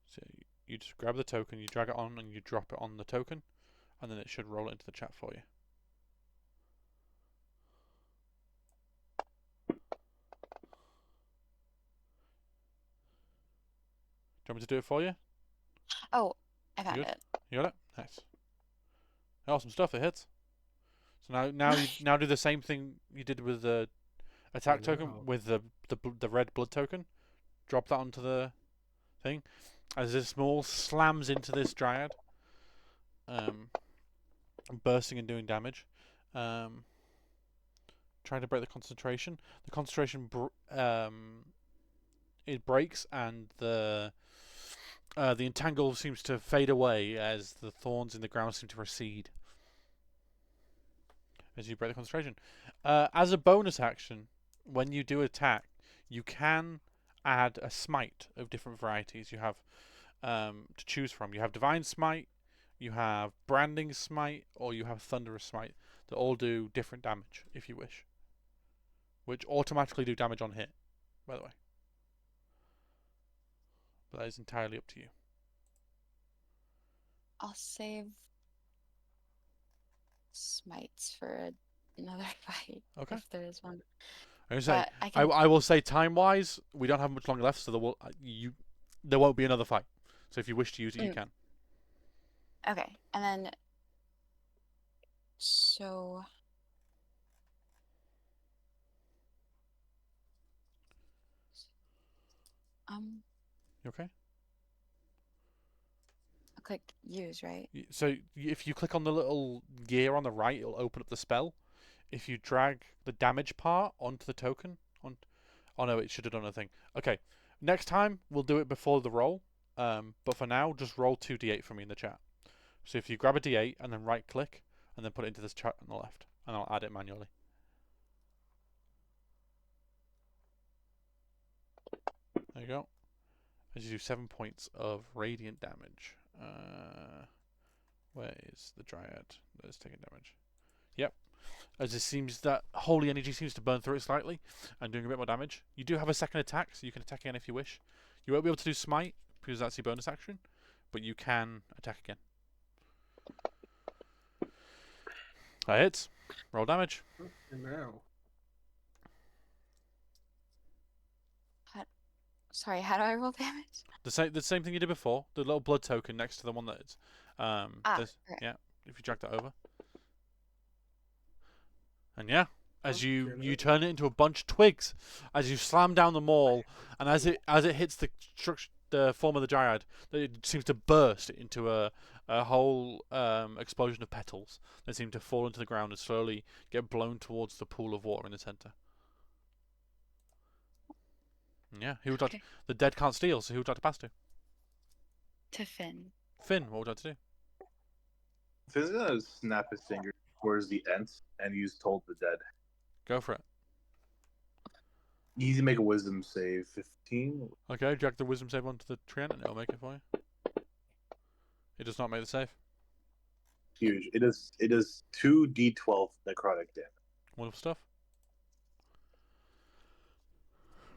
So you just grab the token, you drag it on, and you drop it on the token, and then it should roll it into the chat for you. Do you want me to do it for you? oh, I found good? it. You got it? Nice. Awesome stuff. It hits. So now you do the same thing you did with the attack token Wow. with the red blood token. Drop that onto the thing as this maul slams into this dryad, bursting and doing damage. Trying to break the concentration. The concentration it breaks, and the entangle seems to fade away as the thorns in the ground seem to recede as you break the concentration. As a bonus action, when you do attack, you can add a smite of different varieties. You have to choose from. You have Divine Smite, you have Branding Smite, or you have Thunderous Smite that all do different damage if you wish, which automatically do damage on hit, by the way. But that is entirely up to you. I'll save smites for another fight Okay. if there is one. I was say, But I can. I will say time wise, we don't have much longer left, so there won't be another fight. So if you wish to use it, you can. Okay, and then so You okay? I'll click use, right? So if you click on the little gear on the right, it'll open up the spell. If you drag the damage part onto the token, oh no, it should have done a thing. Okay, next time we'll do it before the roll. But for now, just roll 2d8 for me in the chat. So if you grab a d8 and then right click and then put it into this chat on the left, and I'll add it manually. There you go. As you do 7 points of radiant damage. Where is the dryad that is taking damage? Yep. As it seems that holy energy seems to burn through it slightly and doing a bit more damage. You do have a second attack, so you can attack again if you wish. You won't be able to do smite because that's your bonus action, but you can attack again. That hits. Roll damage. Now. Sorry, how do I roll damage? The same thing you did before. The little blood token next to the one that is. Okay. Yeah. If you drag that over. And yeah, as you turn it into a bunch of twigs, as you slam down the maul, and as it hits the form of the dryad, it seems to burst into a whole explosion of petals that seem to fall into the ground and slowly get blown towards the pool of water in the center. Yeah, who would like Okay. the dead can't steal, so who would like to pass to? To Finn. Finn, what would you like to do? Finn's gonna snap his finger towards the end and use Told the Dead. Go for it. Easy to make a wisdom save. 15. Okay, drag the wisdom save onto the treant and it'll make it for you. It does not make the save. Huge. It is 2d12 necrotic damage. Wonderful stuff.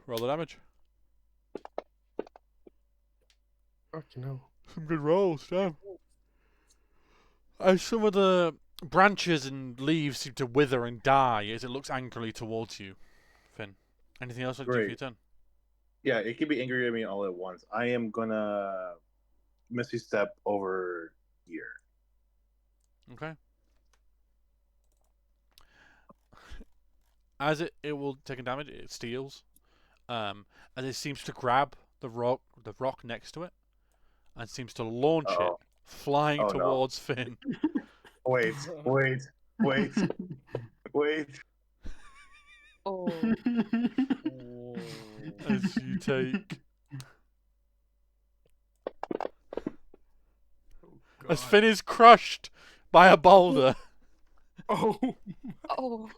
Roll the damage. Fucking hell. Some good rolls, damn. As some of the branches and leaves seem to wither and die as it looks angrily towards you, Finn. Anything else to do for your Great. turn? Yeah, it can be angry at me all at once. I am gonna Misty Step over here. Okay. As it will take a damage, it steals. As it seems to grab the rock next to it, and seems to launch it, flying Oh, no. towards Finn. Wait. Oh. Ooh. As you take, as God. Finn is crushed by a boulder. Oh. Oh.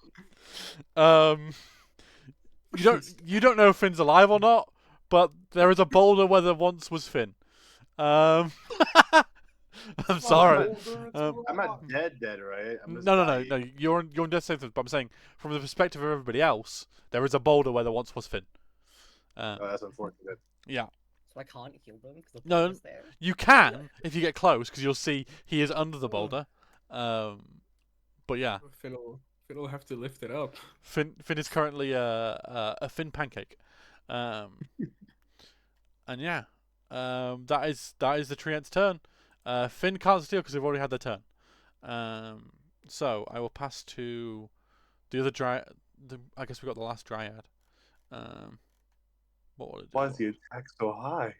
You don't know if Finn's alive or not, but there is a boulder where there once was Finn. I'm sorry. I'm not dead, right? I'm just No. dying. You're on death sentence. But I'm saying, from the perspective of everybody else, there is a boulder where there once was Finn. Oh, that's unfortunate. Yeah, So I can't heal them because the No. boulder's there. you can if you get close, because you'll see he is under the boulder. But yeah, Finn will have to lift it up. Finn is currently a Finn pancake. And yeah, that is the treant's turn. Finn can't steal because they've already had their turn. So I will pass to the other I guess we got the last dryad. What would it do? Why is the attack so high?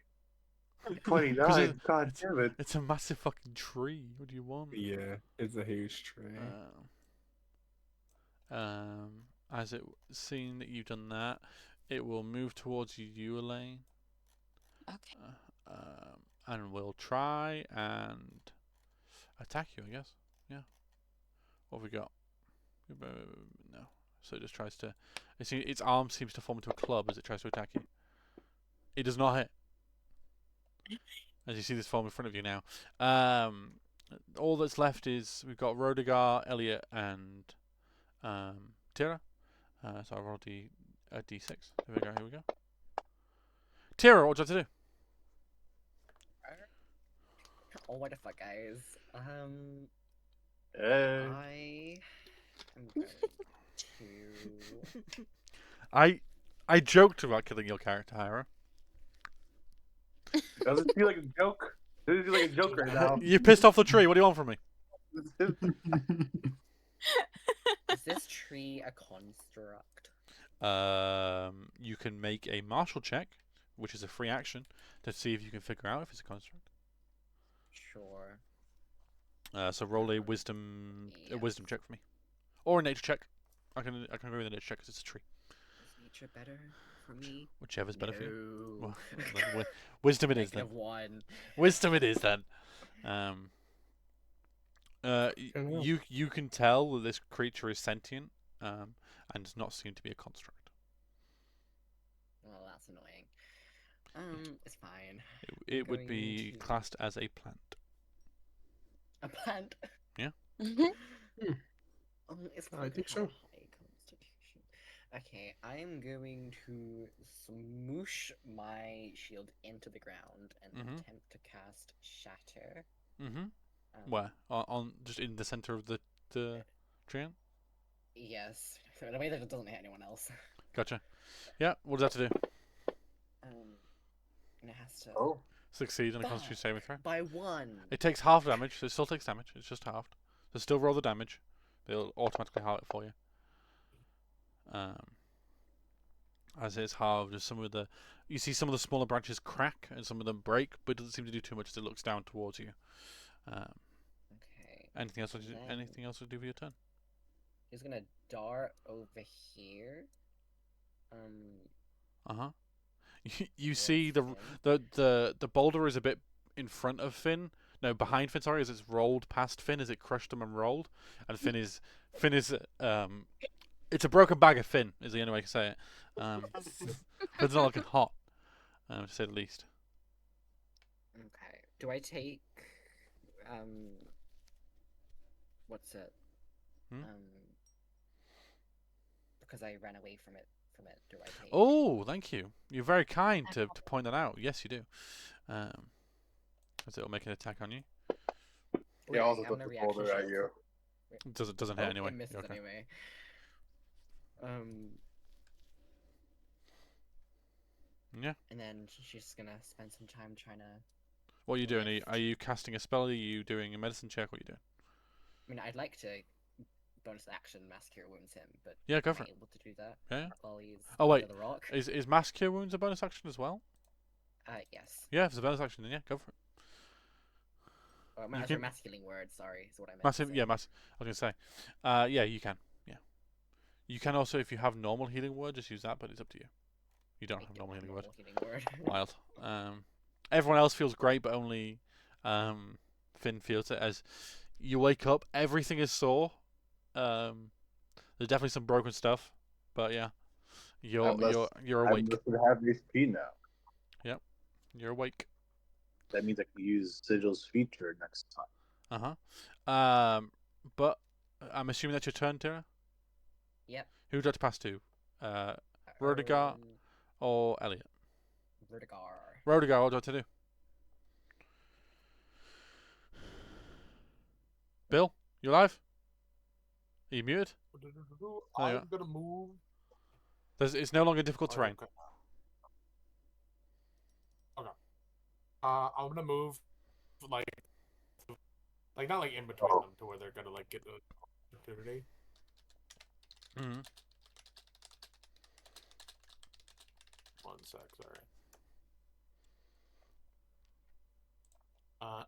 29. God damn it. It's a massive fucking tree. What do you want? Yeah, it's a huge tree. As it seeing that you've done that, it will move towards you, Elaine. Okay. And will try and attack you, I guess. Yeah. What have we got? No. So it just tries to. Its arm seems to form into a club as it tries to attack you. It does not hit. As you see this form in front of you now. All that's left is we've got Rodigar, Elliot, and Tira. So I rolled a d6. Here we go. Tira, what do you have to do? Oh, what the fuck, guys? Hey. I am going to. I joked about killing your character, Hira. Doesn't feel like a joke. Doesn't feel like a joke right now. You pissed off the tree. What do you want from me? Is this tree a construct? You can make a martial check, which is a free action, to see if you can figure out if it's a construct. Sure. So roll a wisdom Yeah. check for me, or a nature check. I can go with a nature check because it's a tree. Is nature better for me? Whichever's better for you. No. Well, wisdom it is then. -1. Wisdom it is then. know. You can tell that this creature is sentient, and does not seem to be a construct. Well, that's annoying. It's fine. It would going be to- classed as a plant. A plant. It's I not think have so. a high constitution. Okay, I am going to smoosh my shield into the ground and Mhm. attempt to cast Shatter. Where? On just in the center of the treant? Yes, in a way that it doesn't hit anyone else. Gotcha. Yeah. What does that have to do? And it has to Oh. Succeed on a Fuck. Constitution saving throw. by 1. It takes half damage, so it still takes damage. It's just halved. So still roll the damage. They'll automatically halve it for you. As it's halved, as you see some of the smaller branches crack and some of them break, but it doesn't seem to do too much as it looks down towards you. Okay. Anything else? Then- Anything else to do for your turn? He's gonna dart over here. You see towards the boulder is a bit in front of Finn. No, behind Finn. Sorry, as it's rolled past Finn, as it crushed him and rolled, and Finn is It's a broken bag of Finn, is the only way I can say it. Finn's not looking hot, to say the least. Okay. Do I take um what's it? Hmm? Because I ran away from it. Do I take? Oh, thank you. You're very kind to point that out. Yes, you do. As it'll make an attack on you. He also I'm took gonna the reaction boulder at shield. you. Doesn't hit anyway. It misses You're okay. anyway. Yeah. And then she's just gonna spend some time trying to. What are you doing? lift. Are you casting a spell? Are you doing a medicine check? What are you doing? I mean, I'd like to bonus action mass cure wounds him, but Yeah, go am for I it. able to do that Yeah. while he's Oh, wait. under the rock? Is mass cure wounds a bonus action as well? Yes. Yeah, if it's a bonus action, then yeah, go for it. As a mass healing word, sorry, is what I meant. Massive, yeah, mass. I was gonna say, yeah, you can. Yeah, you can also, if you have normal healing word, just use that, but it's up to you. You don't have normal healing word. Wild. Everyone else feels great, but only Finn feels it. As you wake up, everything is sore. There's definitely some broken stuff, but yeah, you're awake. I'm looking to have HP now. Yep, you're awake. That means I can use Sigil's feature next time. But I'm assuming that's your turn, Tira. Yep. Who would you like to pass to? Rodigar or Elliot? Rodigar, what do you want to do? Bill, you alive? Are you muted? I'm gonna move. It's no longer difficult terrain. Okay. I'm gonna move, like not like in between them to where they're gonna like get the opportunity. Mm-hmm. One sec, sorry.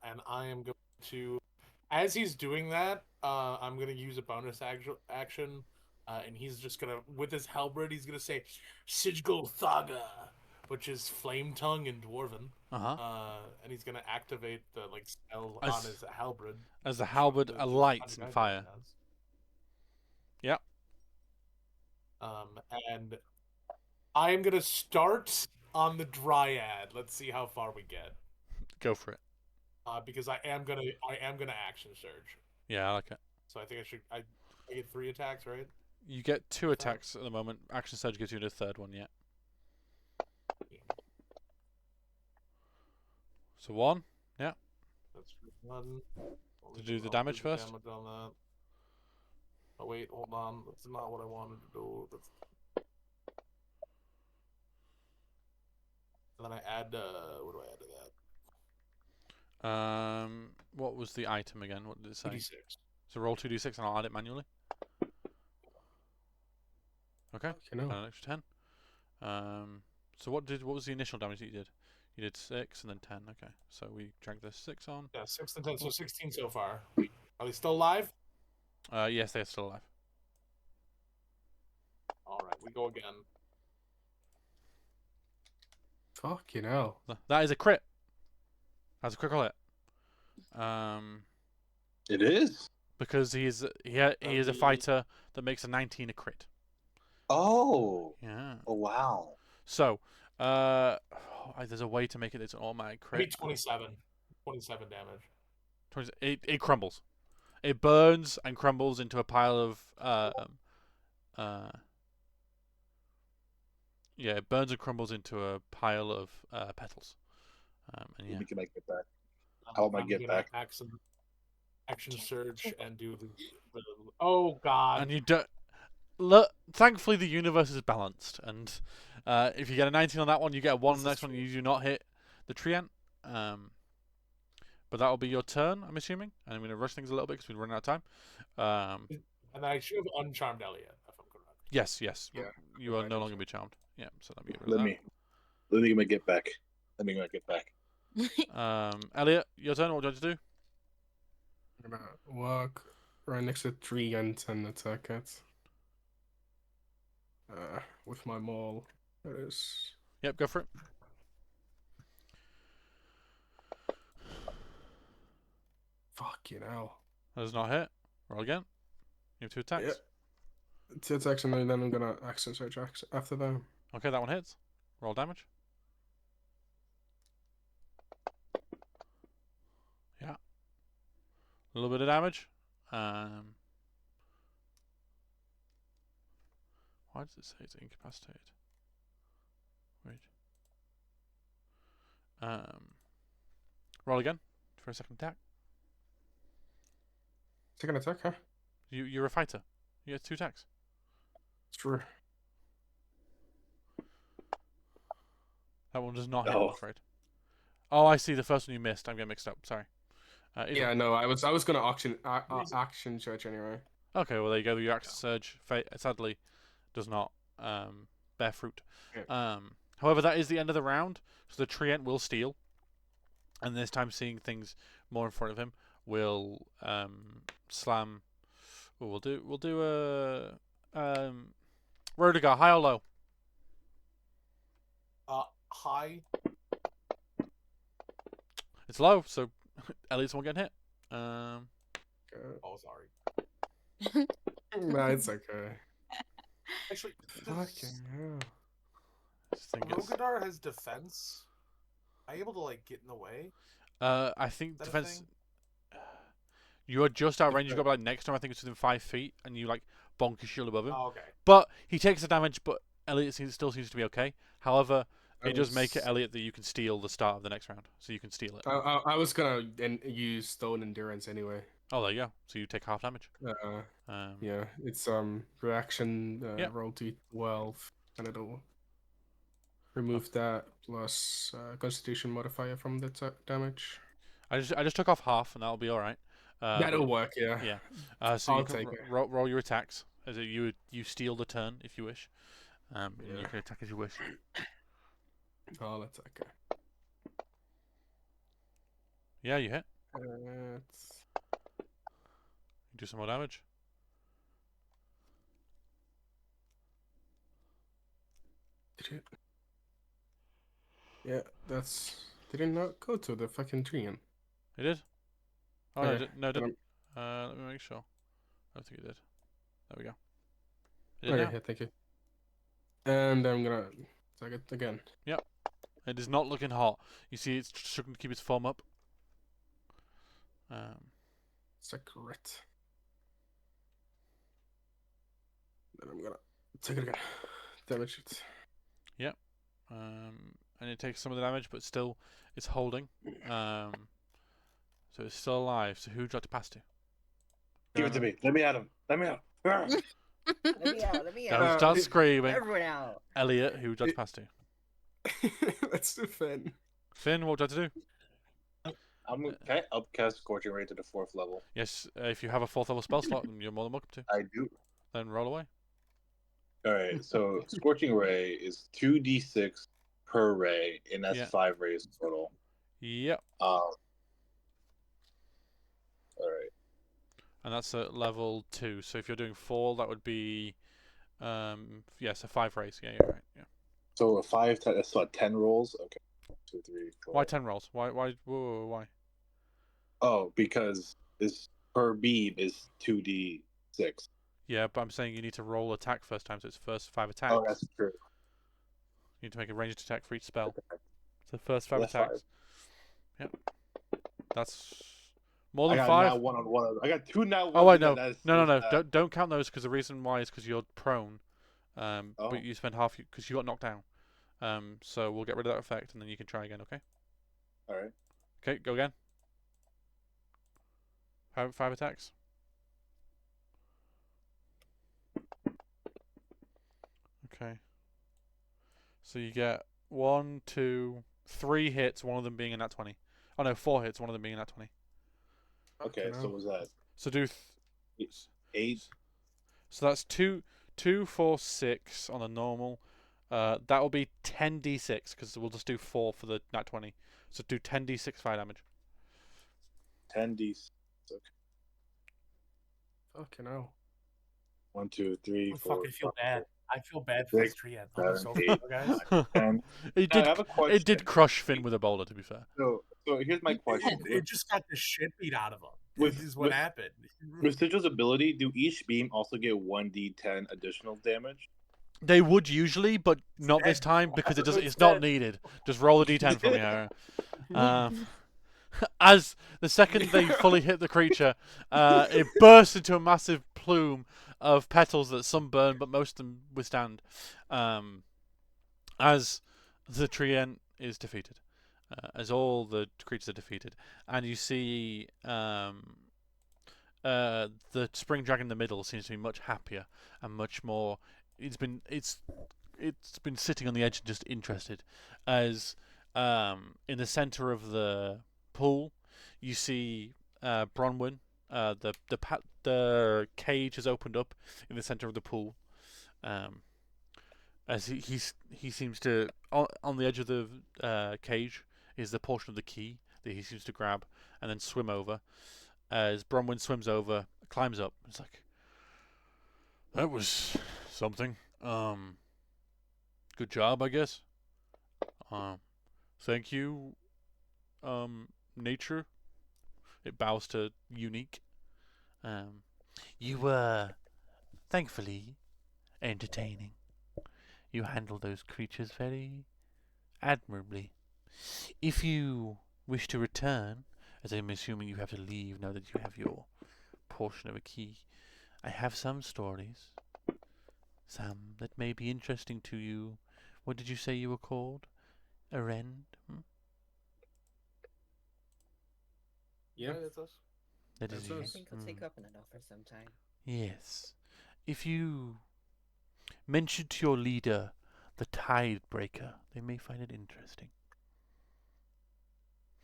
And I am going to, as he's doing that, I'm gonna use a bonus action, and he's just gonna, with his halberd, he's gonna say, "Sigil Thaga," which is flame tongue in Dwarven. And he's gonna activate the spell on his halberd. As the halberd alights in fire. Yep. And I am gonna start on the Dryad. Let's see how far we get. Go for it. Because I am gonna action surge. Yeah, I like it. So I think I get 3 attacks, right? You get 2 attacks at the moment. Action surge gives you the 3rd one, yeah. So 1, yeah. That's 1. To do the damage first. Damage on that. Oh wait, hold on. That's not what I wanted to do. And then I add. What do I add to that? What was the item again? What did it say? 2d6. So roll 2d6 and I'll add it manually. Okay. An extra 10. So what was the initial damage that you did? You did 6 and then 10. Okay. So we drank the 6 on. Yeah, 6 and 10. So 16 so far. Are they still alive? Yes, they're still alive. All right, we go again. Fucking hell. That is a crit. That's a critical hit. It is. Because he is a fighter that makes a 19 a crit. Oh. Yeah. Oh wow. So, there's a way to make it it's an automatic crit. Maybe 27. 27 damage. It crumbles. It burns and crumbles into a pile of yeah, it burns and crumbles into a pile of petals. And yeah. You can make it back. How am I get back? Action surge and do the oh god. And you don't look. Thankfully, the universe is balanced, and if you get a 19 on that one, you get a 1 on the next one. You do not hit the treant. But that'll be your turn, I'm assuming. And I'm going to rush things a little bit because we're running out of time. And I should have uncharmed Elliot, if I'm correct. Yes. Yeah. You are no longer be charmed. Yeah. So let me get rid Let of me get back. Let me get back. Elliot, your turn. What do you want to do? I'm gonna walk right next to 3 and 10 attack it. With my maul. That is. Yep, go for it. Fucking hell. That does not hit. Roll again. You have 2 attacks. Yep. It's actually, then I'm gonna action search after that. Okay, that one hits. Roll damage. Yeah. A little bit of damage. Why does it say it's incapacitated? Wait. Roll again for a second attack. Second attack, huh? You're a fighter. You get 2 attacks. Sure. That one does not hit, No. I'm afraid. Oh, I see. The first one you missed. I'm getting mixed up. Sorry. Yeah, no, I was gonna action search anyway. Okay, well there you go. Your action surge sadly does not bear fruit. Yeah. However, that is the end of the round, so the treant will steal, and this time seeing things more in front of him will slam. We'll do a Rodigar, high or low? High. It's low, so Elliot's one getting hit. Oh, sorry. No, it's okay. Actually, Fucking hell. This thing gets- Rogadar has defense. Are you able to like get in the way? I think Is that a defense. thing? You are just out of range. You got like next to him. I think it's within 5 feet, and you like bonk his shield above him. Oh, okay. But he takes the damage. But Elliot still seems to be okay. However, I it does make it was- Elliot that you can steal the start of the next round, so you can steal it. I was gonna use stone endurance anyway. Oh, there you go. So you take half damage. Yeah, it's reaction Yeah. roll d12, and it'll remove that plus Constitution modifier from the damage. I just took off half, and that'll be all right. That'll work, yeah. Yeah. So I'll you can take it. roll your attacks as you steal the turn if you wish. And you Yeah. can attack as you wish. Oh, that's okay. Yeah, you hit. It's... You do some more damage. Did it? Yeah, that's... Did it not go to the fucking treant? It did. Oh no, Okay, no, it then didn't. Let me make sure. I don't think it did. There we go. It did Okay, now. yeah, thank you. And I'm gonna attack it again. It is not looking hot. You see, it's struggling to keep its form up. It's a crit. Then I'm gonna take it again. Damage it. And it takes some of the damage, but still, it's holding. So it's still alive. So who would you like to pass to? Give it to me. Let me at him. Let me at him. Let me out, let me Don't out. start screaming. Everyone out. Elliot, who would you like to pass to? Let's do Finn. Finn, what would you like to do? Can I upcast Scorching Ray to the 4th level? Yes, if you have a 4th level spell slot, then you're more than welcome to. I do. Then roll away. Alright, so Scorching Ray is 2d6 per ray, and that's Yeah. 5 rays total. Yep. Alright. And that's at level 2. So if you're doing 4, that would be, so 5 rays. Yeah, you're right. Yeah. So a 5, that's what, 10 rolls? Okay. 1, 2, 3, 4. Why 10 rolls? Why? Oh, because this per beam is 2d6. Yeah, but I'm saying you need to roll attack first time, so it's first 5 attacks. Oh, that's true. You need to make a ranged attack for each spell. So first 5 That's attacks. 5. Yep. That's more I than got 5. now 1 on 1. I got 2 now. Oh wait, no. Don't count those because the reason why is because you're prone. Oh. But you spend half because you got knocked down. So we'll get rid of that effect and then you can try again. Okay. Alright. Okay, go again. 5 attacks. Okay. So you get 1, 2, 3 hits, one of them being a nat 20. Oh no, 4 hits, one of them being a nat 20. Okay, Fucking so hell. what was that? So do 8? so that's 2, 4, 6 on a normal. That will be 10d6 because we'll just do 4 for the nat 20. So do 10d6 fire damage. 10d. Fucking hell. 1, 2, 3, Oh, 4. fuck, I feel 5, bad. I feel bad for this 6, tree. I'm so 7, sorry, guys. And it I did. have a question. It did crush Finn with a boulder. To be fair. So here's my question. It just got the shit beat out of him. this is what with, happened. with Sigil's ability, do each beam also get 1d10 additional damage? They would usually, but not this Dead. time because it doesn't. It's It's not dead. needed. Just roll a d10 for me, Hera. As the second they fully hit the creature, it bursts into a massive plume of petals that some burn, but most of them withstand. As the treant is defeated, as all the creatures are defeated, and you see the spring dragon in the middle seems to be much happier and much more. It's been sitting on the edge and just interested, as in the center of the pool, you see Bronwyn. The cage has opened up in the center of the pool. As he seems to on the edge of the cage is the portion of the key that he seems to grab and then swim over. As Bronwyn swims over, climbs up, it's like, that was something. Good job, I guess. Thank you, nature. It bows to Unique. You were, thankfully, entertaining. You handled those creatures very admirably. If you wish to return, as I'm assuming you have to leave now that you have your portion of a key, I have some stories. Some that may be interesting to you. What did you say you were called? A rend? Yeah. That's us. That That's is us. you. I think I'll take up on an offer sometime. Yes. If you mention to your leader the Tide Breaker, they may find it interesting.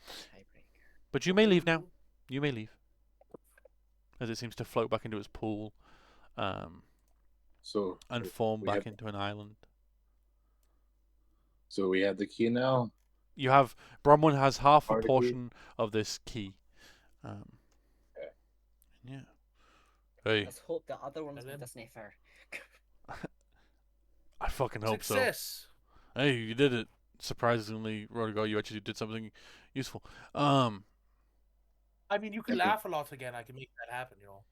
Tiebreaker. But you may leave now. You may leave. As it seems to float back into its pool, So and form we back have- into an island. So we have the key now. You have Bronwyn has half a Part of the key. portion of this key. Okay. Yeah. Hey, Let's hope the other one's And with then- a sniffer. I fucking hope so. Success. Hey, you did it. Surprisingly, Rodrigo, you actually did something useful. I mean, you can Thank you. laugh a lot again. I can make that happen, you know.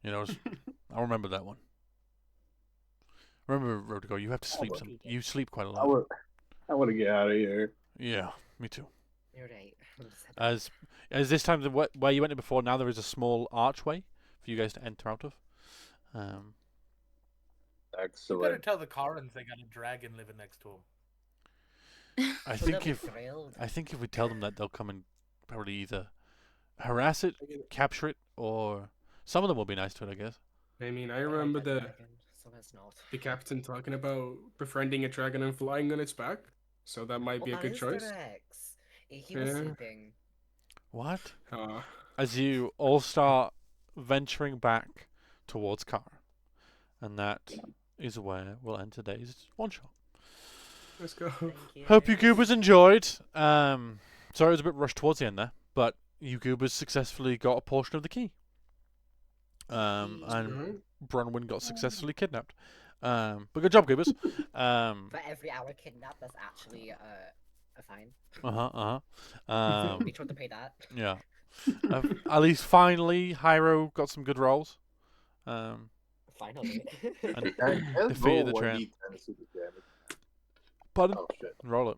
You know, I'll remember that one. Remember, Rodrigo, you have to sleep well. You sleep quite a I lot. want to get out of here. Yeah, me too. You're right. I'm just heading As this time where you went in before, now there is a small archway for you guys to enter out of. You better Excellent. tell the Karens they got a dragon living next to them. I So think they'll if be thrilled. we tell them that, they'll come and probably either harass it, capture it, or some of them will be nice to it, I guess. I mean, I But remember a the dragon, so it's not. captain talking about befriending a dragon and flying on its back, so that might be a Well, good that is choice. correct. He was Yeah. sleeping. What? Ah, As you all start venturing back towards Kara, and that is where we'll end today's one shot. let's go. Thank you. Hope you goobers enjoyed. Sorry it was a bit rushed towards the end there, but you goobers successfully got a portion of the key. And Alright. Bronwyn got successfully kidnapped. But good job, goobers. For every hour kidnapped, that's actually a fine. Be Be sure to pay that. yeah. At least finally, Hyro got some good rolls. Finally. And And defeated roll the 1d10 treant. super damage. Pardon? Oh shit. Roll it.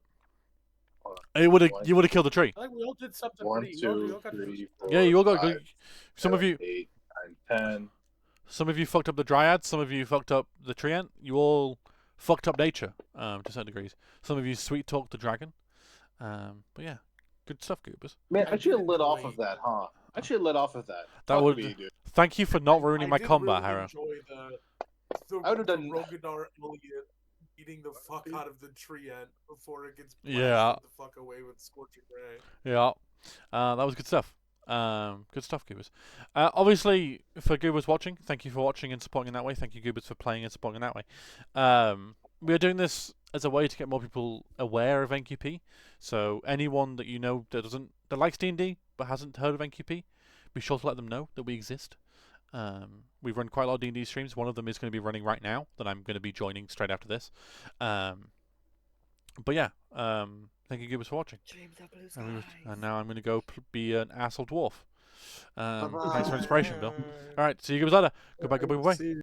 Hold It would have. One. You would have killed the tree. I think we all did something 1, pretty. We all 2, got 3, 4. Yeah, you all got 5, good. Some of 7, you, 8, 9, 10. some of you fucked up the dryad. Some of you fucked up the treant. You all fucked up nature, to certain degrees. Some of you sweet talked the dragon. But yeah, good stuff, goobers. Man, I I should have did lit off enjoy- of that, huh? I should have lit off of that. That Fuck would- me, dude. Thank you for not ruining I my did combat, really Hera. enjoy the I would've done- Rogadar Elliot beating the fuck out of the tree ant before it gets blasted Yeah. the fuck away with Scorching Ray. Yeah, that was good stuff. Good stuff, Goobers. Obviously, for Goobers watching, thank you for watching and supporting in that way. Thank you, Goobers, for playing and supporting in that way. We are doing this as a way to get more people aware of NQP. So anyone that you know that likes D&D but hasn't heard of NQP, be sure to let them know that we exist. We run quite a lot of D&D streams. One of them is going to be running right now that I'm going to be joining straight after this. But yeah, thank you, Goobers, for watching. Dreams of blue And skies. now I'm going to go be an asshole dwarf. Thanks for inspiration, Bill. All right, see you guys later. Goodbye, goodbye, goodbye. See you.